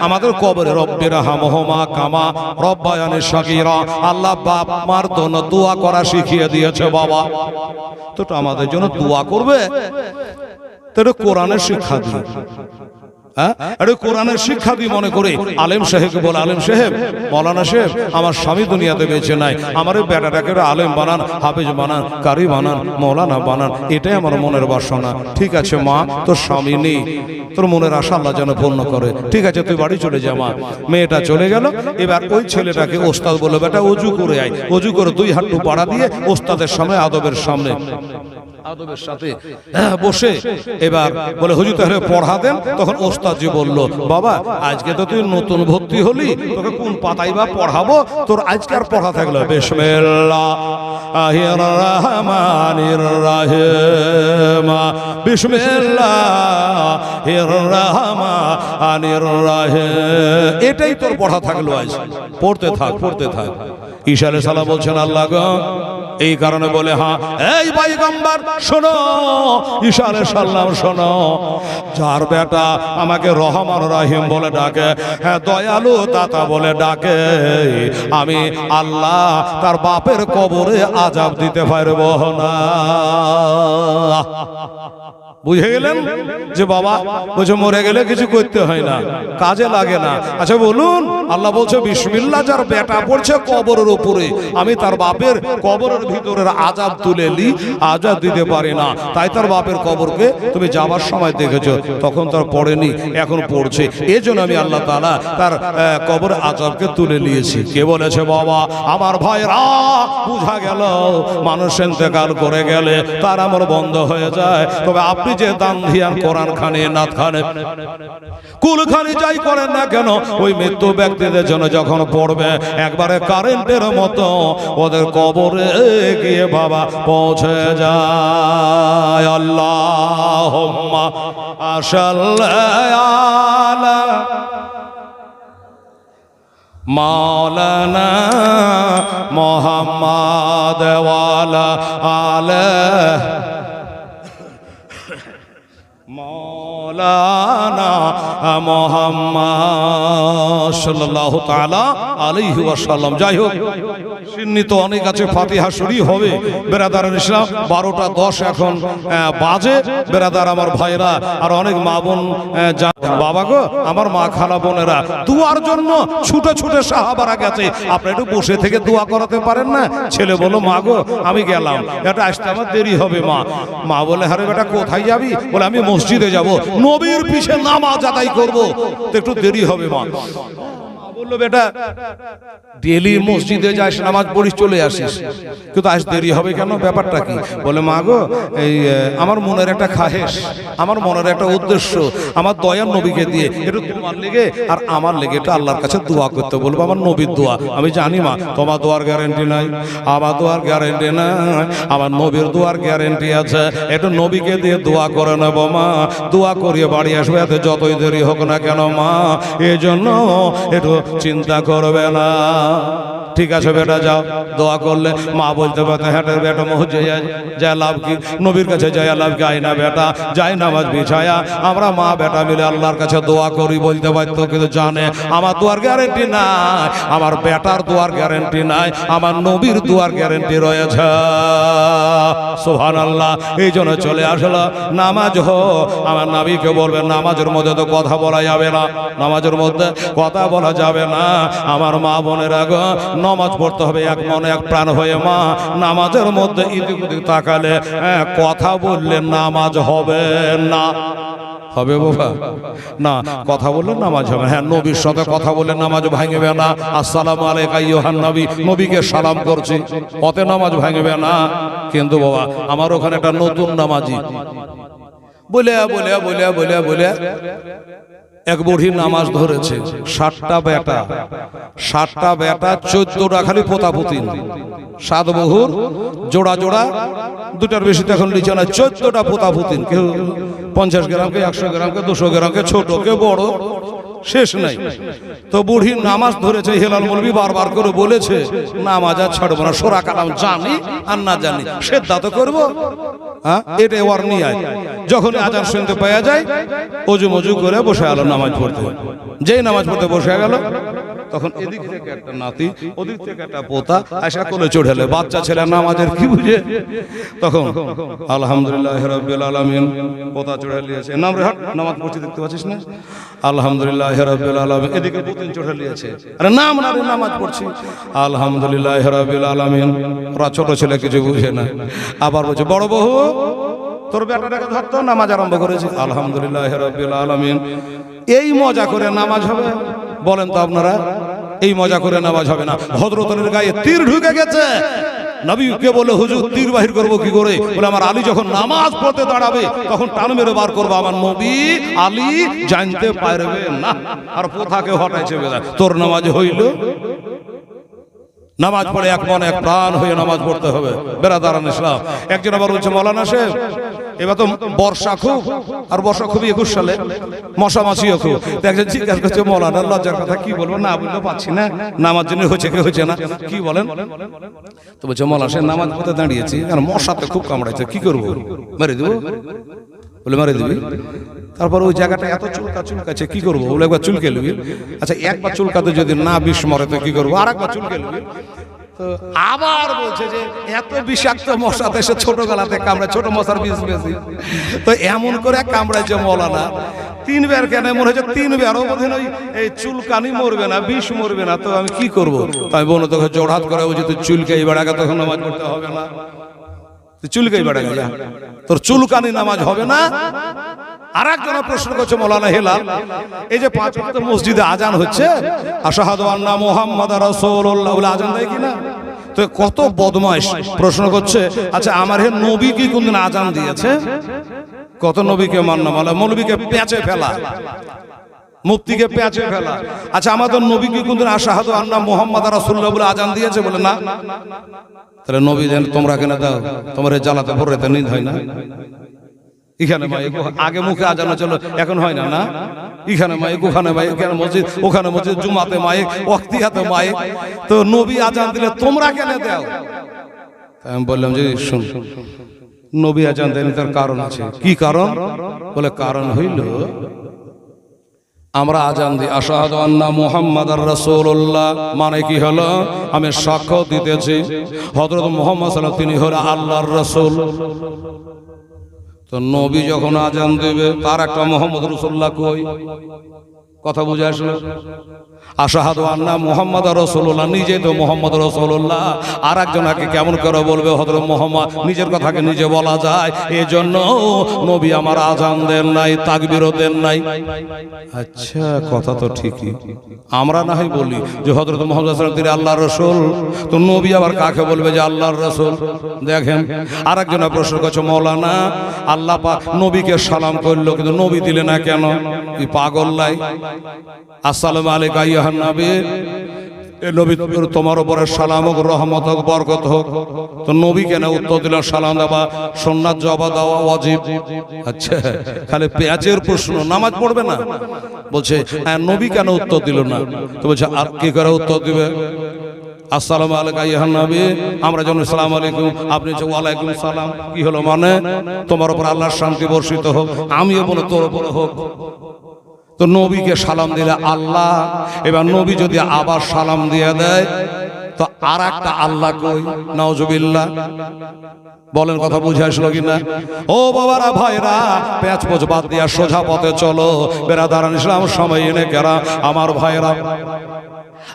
আমাদের কবরে রব্বির হামহুমা কামা রব্বায়ানি সগীরা, আল্লাহ বাপ মার জন্য দোয়া করা শিখিয়ে দিয়েছে বাবা, তো আমাদের জন্য দোয়া করবে, তো কোরআনের শিক্ষা দিই, কোরআনের শিক্ষা দিয়ে মনে করে আলেম সাহেবকে বলে, আলেম সাহেব, মৌলানা সাহেব, আমার স্বামী দুনিয়াতে বেঁচে নাই, আমার এই বেটাটাকে আলেম বানান, হাফেজ বানান, কারি বানান, মৌলানা বানান, এটাই আমার মনের বাসনা। ঠিক আছে মা, তোর স্বামী নেই, তোর মনের আশা আল্লাহ যেন পূর্ণ করে, ঠিক আছে তুই বাড়ি চলে যা মা। মেয়েটা চলে গেল। এবার ওই ছেলেটাকে ওস্তাদ বলল, বেটা অজু করে আয়, অজু করে 2 হাঁটু পাড়া দিয়ে ওস্তাদের সামনে, আদবের সামনে, আদবের সাথে বসে এবার বলে, হুজুর তাহলে পড়া দেন। তখন ওস্তাদজি বলল, বাবা আজকে তো তুই নতুন ভর্তি হলি, তোকে কোন পাতায় বা পড়াবো, তোর আজকে আর পড়া থাকলো বিসমিল্লাহির রহমানির রহিম, বিসমিল্লাহির রহমানির রহিম, এটাই তোর পড়া থাকলো, আজ পড়তে থাক, পড়তে থাক। ঈসা আলাইহিস সালাম বলছেন, আল্লাহ গো, এই কারণে বলে, হ্যাঁ এই পয়গম্বর শোনো, ঈসা আলাইহিস সালাম শোনো, যার বেটা আমাকে রহমান রহিম বলে ডাকে, হ্যাঁ দয়ালু দাতা বলে ডাকে, আমি আল্লাহ তার বাপের কবরে আযাব দিতে পারবো না। বুঝে গেলেন যে বাবা বলছে মরে গেলে কিছু করতে হয় না, কাজে লাগে না। আচ্ছা বলুন, আল্লাহ বলছে বিসমিল্লাহ, যার বেটা পড়ছে কবরের উপরে, আমি তার বাপের কবরের ভিতরের আযাব তুলে নি, আযাব দিতে পারি না, তাই তার বাপের কবরকে তুমি যাবার সময় দেখেছো, তখন তার পড়েনি, এখন পড়ছে, এজন্য আমি আল্লাহ তাআলা তার কবরের আযাবকে তুলে নিয়েছি। কে বলেছে বাবা? আমার ভাইরা, বুঝা গেল মানুষ ইন্তেকাল করে গেলে তার আমল বন্ধ হয়ে যায়, তবে আপনি যে দান ধিয়ান কোরআন খানে, নাত খানে, কুল খানে যাই করেন না কেন, ওই মৃত্যু ব্যক্তিদের জন্য যখন পড়বে, একবারে কারেন্টের মতো ওদের কবরে গিয়ে বাবা পৌঁছে যায়। আল্লাহুম্মা সাল্লি আলা মাওলানা মোহাম্মদ ওয়ালা আলে মাওলানা মুহাম্মদ সাল্লাল্লাহু তাআলা আলাইহি ওয়াসাল্লাম। যাই হোক, চিহ্নিত অনেক আছে, ফাতিহা শরীফ হবে বেরাদার ইসলাম। 12টা 10 এখন বাজে বেরাদার আমার ভাইরা আর অনেক মা বোন। বাবা গো, আমার মা খালা বোনেরা দুয়ার জন্য ছুটে ছুটে সাহাবারা গেছে, আপনি একটু বসে থেকে দোয়া করাতে পারেন না? ছেলে বলো, মা গো আমি গেলাম, এটা আসতে আমার দেরি হবে। মা বলে, আরে বেটা কোথায় যাবি? বলে আমি মসজিদে যাব, নবীর পিছে নামাজ আদায় করব, তো একটু দেরি হবে। মা বললো, বেটা ডেলি মসজিদে যাস, নামাজ পড়িস, চলে আসিস, কিন্তু আজ দেরি হবে কেন? ব্যাপারটা কি? বলে, মা গো এই আমার মনের একটা খাহেশ, আমার মনের একটা উদ্দেশ্য, আমার দয়ার নবীকে দিয়ে একটু তোমার লেগে আর আমার লেগে একটু আল্লাহর কাছে দোয়া করতে বলবো, আমার নবীর দোয়া। আমি জানি মা তোমার দোয়ার গ্যারেন্টি নাই, আমার দোয়ার গ্যারেন্টি নাই, আমার নবীর দোয়ার গ্যারেন্টি আছে। একটু নবীকে দিয়ে দোয়া করে নেব মা, দোয়া করিয়ে বাড়ি আসবে, এতে যতই দেরি হোক না কেন মা, এই জন্য একটু চিন্তা করবে না। ঠিক আছে বেটা, যাও। দোয়া করলে মা বলতে পারতো, হ্যাঁ বেটা মসজিদে যায় লাভ কি, নবীর কাছে যায় লাভ কি? না বেটা, যাই নামাজ বিছায়া আমরা মা বেটা মিলে আল্লাহর কাছে দোয়া করি বলতে পারতো, কিন্তু জানে আমার দোয়ার গ্যারেন্টি নাই, আমার বেটার দোয়ার গ্যারেন্টি নাই, আমার নবীর দোয়ার গ্যারেন্টি রয়েছে। সুবহানাল্লাহ। এই জন্য চলে আসলো নামাজ হো, আমার নবীকে বলবে নামাজের মধ্যে তো কথা বলা যাবে না, নামাজের মধ্যে কথা বলা যাবে না। আমার মা বোনেরা গো, নামাজ পড়তে হবে এক মনে এক প্রাণ হয়ে। মা নামাজের মধ্যে ইদিক উদিক তাকালে কথা বললে নামাজ হবে না। হবে বাবা না, কথা বললে নামাজ হবে। হ্যাঁ, নবীর সাথে কথা বললে নামাজ ভাঙবে না। আসসালামু আলাইকা আইয়ুহান নবী, নবীকে সালাম করছি, ওতে নামাজ ভাঙবে না। কিন্তু বাবা আমার ওখানে একটা নতুন নামাজি বলে বলে বলে বলে বলে এক বুড়ি নামাজ ধরেছে, 7টা বেটা 14টা খালি পোতাপুতি, 7 বহুর জোড়া জোড়া, 2টার বেশি এখন লিচে না, 14টা পোতাপুতি, কেউ 50 গ্রামকে, 100 গ্রামকে, 200 গ্রামকে, ছোট কেউ বড়, শেষ নাই। তো বুড়ি নামাজ ধরেছে, হেলাল মৌলবী বারবার করে বলেছে নামাজ আর ছাড়বো না, সোরা কালাম জানি আর না জানি সেদ্ধা তো করবো। হ্যাঁ, এটা ওর নিয়ে যখন আজান শুনতে পাওয়া যায় অজু মজু করে বসে গেল নামাজ পড়তে। যেই নামাজ পড়তে বসে গেল, তখন এদিক থেকে একটা নাতি, ওদিক থেকে একটা পোতা আশা করে চড়েলে, বাচ্চা ছেলে নামাজের কি বুঝে। তখন আলহামদুলিল্লাহ রাব্বিল আলামিন, পোতা চড়ে নিয়েছে, নাম রে হাট, নামাজ পড়ছি দেখতে পাচ্ছিস না, আলহামদুলিল্লাহ রাব্বিল আলামিন, এদিকে পুতিন চড়ে নিয়েছে, আরে নাম না, নামাজ পড়ছি, আলহামদুলিল্লাহ রাব্বিল আলামিন। ওরা ছোট ছেলে কিছু বুঝে না, আবার বলছে বড় বহু তোর বেটাটাকে ধরতো, নামাজ আরম্ভ করেছে, আলহামদুলিল্লাহ রাব্বিল আলামিন। এই মজা করে নামাজ হবে? বলেন তো আপনারা, এই মজা করে নামাজ হবে না। হযরতের গায়ে তীর ঢুকে গেছে, নবীকে বলে হুজুর তীর বাহির করবো কি করে? বলে আমার আলী যখন নামাজ পড়তে দাঁড়াবে তখন টান মেরে বার করবো, আমার নবী আলী জানতে পারবে না। আর পোথাকে হটাইছে, তোর নামাজ হইল? নামাজ পড়ে এক মনে এক প্রাণ হয়ে নামাজ পড়তে হবে বেরাদারান ইসলাম। একজন আবার বলছে, মৌলানা সাহেব এবার তো বর্ষা খুব, আর বর্ষা খুবই 21 সালে, মশা মাছিও খুব। একজন জিজ্ঞাসা করছে, মৌলানা লজ্জার কথা কি বলবো, না বলতে পারছি না, নামাজ জন্য হচ্ছে কি হচ্ছে না, কি বলেন? তো বলছে, মৌলানা সাহেব নামাজ পড়তে দাঁড়িয়েছি, কারণ মশাতে খুব কামড়াইছে, কি করবো, মেরে দেবো? বলে মারে দিবি। তারপর ওই জায়গাটা এত চুলকাচ্ছে, কি করবো? বলে একবার চুলকে নিবি। আচ্ছা, একবার চুলকাতে যদি না বিষ মরে তো কি করবো? আর একবার চুলকে নিবি। তো আবার বলছে যে এত বিষাক্ত মশা দেশে ছোট গলাতে কামড়ায়, ছোট মশার বিষ বেশি, তো এমন করে কামড়াইছে মৌলানা 3 বার, কেন মনে হচ্ছে 3 বারও বোধহয় ওই এই চুলকানি মরবে না, বিষ মরবে না, তো আমি কি করবো? তাই বোন তোকে জোড়হাত করে বলছে, তুই চুলকাই বেড়াকে, তখন নামাজ পড়তে হবে না, চুলকাই বেড়া গেল, তোর চুলকানি নামাজ হবে না। আর একজন প্রশ্ন করছে, মৌলানা হেলাল এই যে 5 ওয়াক্ত মসজিদে আজান হচ্ছে, আশহাদু আন্না মুহাম্মাদার রাসূলুল্লাহ বলে আজান দেয় কিনা? তো কত বদমাইশ প্রশ্ন করছে। আচ্ছা, আমার হে নবী কি কোনদিন আজান দিয়েছে? কত নবীকে মান্য, মানে মৌলবীকে পেঁচে ফেলা, মুফতিকে পেঁচে ফেলা। আচ্ছা, আমাদের নবী কি কোনদিন আশহাদু আন্না মুহাম্মাদার রাসূলুল্লাহ বলে আজান দিয়েছে? বলে না। তাহলে নবী যেন তোমরা কেন দাও, তোমার জ্বালাতে ভোরেতে নিদ হয় না, এখানে মাইক, আগে মুখে আজানো চলো, এখন হয় না, না এখানে মাইক, ওখানে মাইক, এখানে মসজিদ, ওখানে মসজিদ, জুমাতে মাইক, ওয়াক্তিয়াতে মাইক। তো নবী আজান দিলে তোমরা কেন দাও? আমি বললাম যে শুন, নবী আজান দেন তার কারণ আছে। কি কারণ? বলে কারণ হইল আমরা আজান দিই আশহাদু আন্না মুহাম্মাদার রাসূলুল্লাহ, মানে কি হলো আমি সাক্ষ্য দিতেছি হযরত মুহাম্মদ সাল্লাল্লাহু আলাইহি ওয়াসাল্লাম তিনি হলো আল্লাহর রাসূল। তো নবী যখন আজান দেবে তার একটা মুহাম্মদ রাসূলুল্লাহ কই? কথা বুঝে আসলো? আশহাদু আন্না মুহাম্মাদার রাসূলুল্লাহ, নিজে তো মুহাম্মদ রাসূলুল্লাহ, আর একজনকে কেমন করে বলবে হযরত মুহাম্মদ? নিজের কথাকে নিজে বলা যায়, এজন্য নবী আমার আজান দেন নাই, তাকবীরও দেন নাই। আচ্ছা, কথা তো ঠিকই, আমরা না হয় বলি যে হযরত মুহাম্মদ সাল্লাল্লাহু আলাইহি ওয়াসাল্লাম তিনি আল্লাহর রাসূল, তো নবী আবার কাকে বলবে যে আল্লাহর রাসূল? দেখেন আর একজন প্রশ্ন করছে, মাওলানা আল্লাহ পাক নবীকে সালাম করলো কিন্তু নবী দিলে না কেন? কি পাগল লাই? আসসালামু আলাইকা আইয়ুহান নবী, এ নবী তোমার উপরে সালাম হোক, রহমত হোক, বরকত হোক। তো নবী কেন উত্তর দিল সালাম দেওয়া সুন্নাত, জবাব দেওয়া ওয়াজিব। আচ্ছা, খালি পেঁয়াজের প্রশ্ন, নামাজ পড়বে না? বলছে হ্যাঁ, নবী কেন উত্তর দিল না? তো বলছে আর কি করে উত্তর দিবে? আসসালামু আলাইকা আইয়ুহান নবী, আমরা যখন আসসালামু আলাইকুম, আপনি যে ওয়ালাইকুম সালাম, কি হলো মানে? তোমার উপর আল্লাহর শান্তি বর্ষিত হোক, আমিও বলে তোর উপর হোক। তো নবীকে সালাম দিলে আল্লাহ, এবার নবী যদি আবার সালাম দিয়ে দেয় তো আর একটা আল্লাহ কই? নাউজুবিল্লাহ। বলেন কথা বুঝে আসলো কিনা? ও বাবারা, ভাইরা, পেঁয়াজ পোচ বাদ দিয়া সোজা পথে চলো। বেরাদারান ইসলাম সময় এনে কেরা আমার ভাইরা,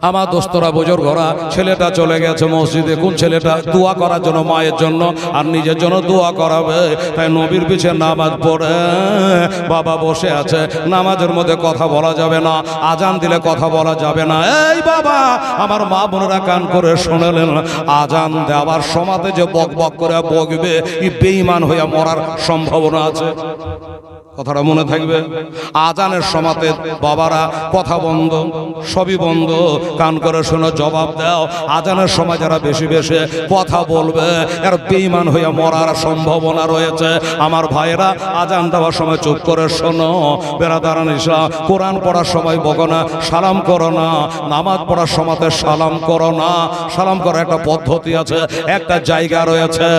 আমার দোস্তরা, বুজুর্গরা, ছেলেটা চলে গেছে মসজিদে। কোন ছেলেটা? দোয়া করার জন্য, মায়ের জন্য আর নিজের জন্য দোয়া করাবে। তাই নবীর পিছে নামাজ পড়ে বাবা বসে আছে। নামাজের মধ্যে কথা বলা যাবে না, আজান দিলে কথা বলা যাবে না। এই বাবা, আমার মা বোনেরা কান করে শুনলেন, আজান দেওয়ার সময়তে যে বক বক করে বকবে, এই বেঈমান হইয়া মরার সম্ভাবনা আছে। কথাটা মনে থাকবে। আজানের সময়তে বাবারা কথা বন্ধ, সবই বন্ধ, কান করে শোনো, জবাব দাও। আজানের সময় যারা বেশি বেশি কথা বলবে এর বেঈমান হয়ে মরার সম্ভাবনা রয়েছে। আমার ভাইয়েরা, আজান দেওয়ার সময় চুপ করে শোনো। বেরাদারান ইসলাম, কোরআন পড়ার সময় বকো না, সালাম করো না। নামাজ পড়ার সময়তে সালাম করো না। সালাম করার একটা পদ্ধতি আছে, একটা জায়গা রয়েছে,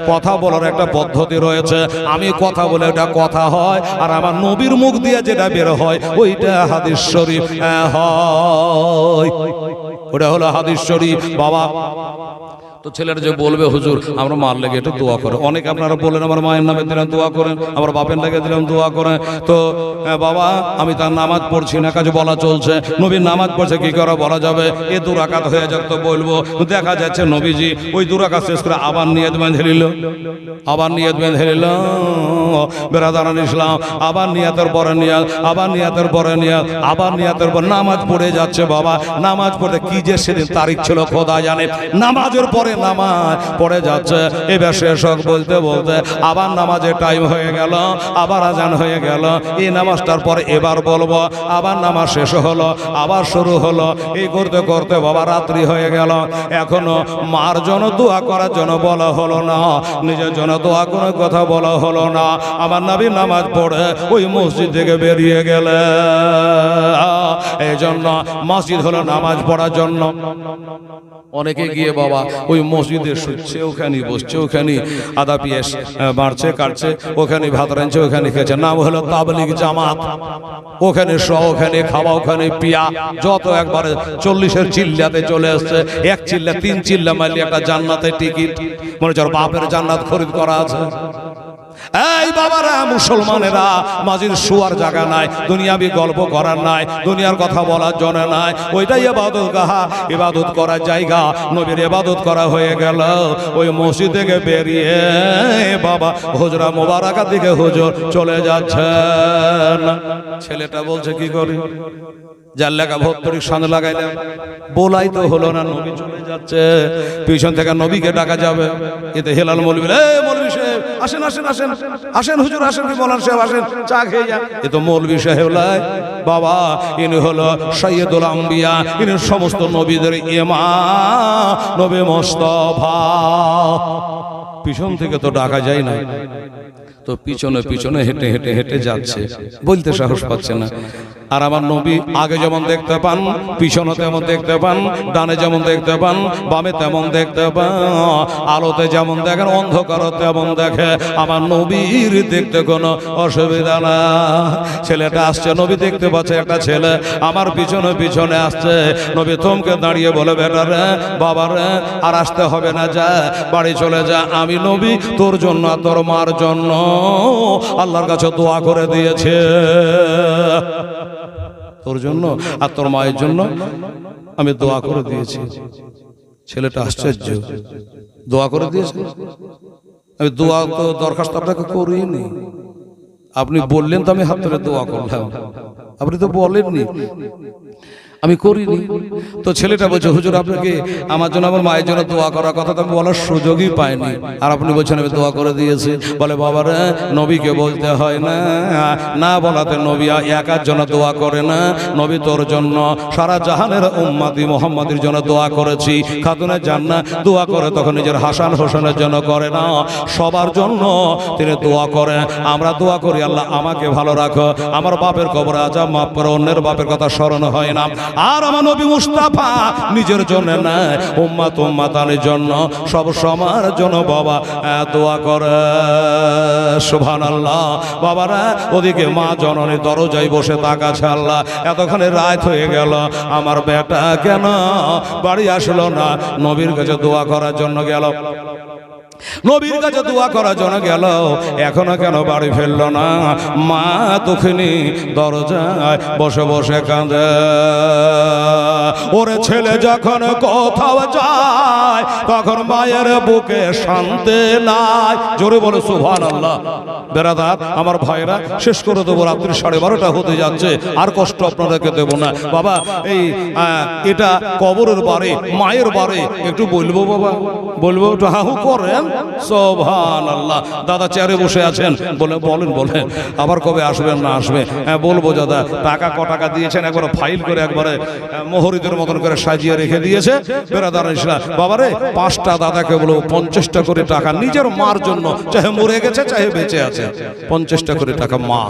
কথা বলার একটা পদ্ধতি রয়েছে। আমি কথা বলে এটা কথা হয়, আর আমার নবীর মুখ দিয়ে যেটা বের হয় ওইটা হাদিস শরীফ হয়। ওটা হলো হাদিস শরীফ। বাবা, তো ছেলেটা যে বলবে হুজুর আমরা মার লেগে একটু দোয়া করে, অনেকে আপনারা বলেন আমার মায়ের নামে দিলাম দোয়া করেন, আমার বাপের লেগে দিলাম দোয়া করেন। তো বাবা, আমি তার নামাজ পড়ছি না, কাজে বলা চলছে। নবীর নামাজ পড়ছে, কি করে বলা যাবে? এ দুরাকাত হয়ে যাক তো বলবো। দেখা যাচ্ছে নবীজি ওই দুরাকাত শেষ করে আবার নিয়ত বেঁধে নিল, আবার নিয়ত বেঁধে নিল। বেরাদারান ইসলাম, আবার নিয়তের পরে নিয়ত, আবার নিয়তের পরে নিয়ত, আবার নিয়তের পর নামাজ পড়ে যাচ্ছে। বাবা, নামাজ পড়ে কি যে সেদিন তারিখ ছিল খোদা জানে। নামাজের পরে নামাজ পড়ে যাচ্ছে। এবার শেষ হোক বলতে বলতে আবার নামাজের টাইম হয়ে গেল, আবার আজান হয়ে গেল। এই নামাজটার পরে এবার বলবো, আবার নামাজ শেষ হলো, আবার শুরু হলো। এই করতে করতে বাবা রাত্রি হয়ে গেল। এখনো মার জন্য দোয়া করার জন্য বলা হলো না, নিজের জন্য দোয়া কোনো কথা বলা হলো না। আমার নবী নামাজ পড়ে ওই মসজিদ থেকে বেরিয়ে গেলে। এই জন্য মসজিদ হলো নামাজ পড়ার জন্য। অনেকে গিয়ে বাবা ওই মসজিদে শুচ্ছে, ওখানে বসছে, ওখানে আদা পিয়াস বাড়ছে কাটছে, ওখানে ভাত রাঁধছে, ওখানে খেয়েছে। নাম হলো তাবলীগ জামাত। ওখানে ওখানে খাওয়া, ওখানে পিয়া, যত একবারে 40-এর চিল্লাতে চলে আসছে। এক চিল্লা 3 চিল্লা মারলে একটা জান্নাতের টিকিট, মনে হচ্ছে বাপের জান্নাত খরিদ করা আছে। এই বাবারা, মুসলমানেরা, মাঝির শুয়ার জায়গা নাই, দুনিয়াবি গল্প করার নাই, দুনিয়ার কথা বলার জন্য নাই। ওইটাই ইবাদত গাহা, ইবাদত করার জায়গা। নবীর ইবাদত করা হয়ে গেল। ওই মসজিদ থেকে বেরিয়ে বাবা হুজরা মোবারকা দিকে হুজুর চলে যাচ্ছেন। ছেলেটা বলছে কি করি, যার লেখা ভক্তরি সান লাগাইলাম, বলাই তো হলো না, নবী চলে যাচ্ছে। পিছন থেকে নবীকে ডাকা যাবে। এতে হেলাল মৌলবী, মৌলবী সাহেব আসেন আসেন আসেন আসেন, হুজুর আসেন, মৌলানা সাহেব আসেন, চা খেয়ে যান। এ তো মৌলবী সাহেব লাই বাবা, ইনি হলো সাইয়্যিদুল আম্বিয়া, ইনি সমস্ত নবীদের ইমাম, নবী মুস্তাফা। পিছন থেকে তো ডাকা যায় না। তো পিছনে পিছনে হেঁটে হেঁটে হেঁটে যাচ্ছে, বলতে সাহস পাচ্ছে না। আর আমার নবী আগে যেমন দেখতে পান, পিছনে তেমন দেখতে পান, ডানে যেমন দেখতে পান, বামে তেমন দেখতে পান, আলোতে যেমন দেখেন, অন্ধকার তেমন দেখে। আমার নবীর দেখতে কোনো অসুবিধা না। ছেলেটা আসছে, নবী দেখতে পাচ্ছে একটা ছেলে আমার পিছনে পিছনে আসছে। নবী থমকে দাঁড়িয়ে বলে, বেটা রে, বাবা রে, আর আসতে হবে না, যা বাড়ি চলে যা। আমি নবী তোর জন্য আর তোর মার জন্য আল্লাহর কাছে দোয়া করে দিয়েছে, তোর জন্য আর তোর মায়ের জন্য আমি দোয়া করে দিয়েছি। ছেলেটা আশ্চর্য, দোয়া করে দিয়েছে? আমি দোয়া তো দরখাস্ত আপনাকে করিনি, আপনি বললেন তো আমি হাত ধরে দোয়া করলাম, আপনি তো বলেননি, আমি করিনি। তো ছেলেটা বলছে, হুজুর আপনাকে আমার জন্য আমার মায়ের জন্য দোয়া করার কথা তো আমি বলার সুযোগই পাইনি, আর আপনি বলছেন আমি দোয়া করে দিয়েছি। বলে, বাবা রে, নবীকে বলতে হয় না, না বলাতে নবী একার জন্য দোয়া করে না, নবী তোর জন্য সারা জাহানের উম্মতি মুহাম্মাদের জন্য দোয়া করেছি। খাতুনে জান্নাত দোয়া করে তখন নিজের হাসান হোসেনের জন্য করে না, সবার জন্য তিনি দোয়া করে। আমরা দোয়া করি, আল্লাহ আমাকে ভালো রাখো, আমার বাপের কবর আযাব মাফ করো, অন্যের বাপের কথা স্মরণ হয় না। আর আমার নবী মুস্তাফা নিজের জন্য না, উম্মত উম্মাতানের জন্য, সব সমার জন্য বাবা দোয়া করে। সুবহানাল্লাহ। বাবারা ওদিকে মা জননী দরজায় বসে তাকাচ্ছে, আল্লাহ এতক্ষণে রাত হয়ে গেল, আমার বেটা কেন বাড়ি আসলো না? নবীর কাছে দোয়া করার জন্য গেল, নবীর কাছে দোয়া করার জন্য গেল, এখনো কেন বাড়ি ফেললো না? মা তখনই দরজায় বসে বসে কাঁদে। ওরে ছেলে যখন কোথাও যায় তখন মায়ের বুকে শান্তি নাই। জোরে বলে সুবহানাল্লাহ। বেরাদার আমার ভাইরা, শেষ করে দেবো, রাত্রি 12:30 হতে যাচ্ছে, আর কষ্ট আপনাদেরকে দেবো না। বাবা এই এটা কবরের বাড়ি, মায়ের বাড়ি, একটু বলবো বাবা, বলবো, একটু হাহু করেন। সুবহানাল্লাহ। দাদা চেয়ারে বসে আছেন, বলে বলেন, বলেন আবার কবে আসবেন না আসবে? হ্যাঁ বলবো দাদা। টাকা ক টাকা দিয়েছেন একবার ফাইল করে একবারে মোহরিদের মতন করে সাজিয়ে রেখে দিয়েছে। বেরাদার ইসলাম বাবারে, 5টা দাদাকে বলবো 50টা করে টাকা নিজের মার জন্য, চাহে মরে গেছে চাহে বেঁচে আছে, 50টা করে টাকা মা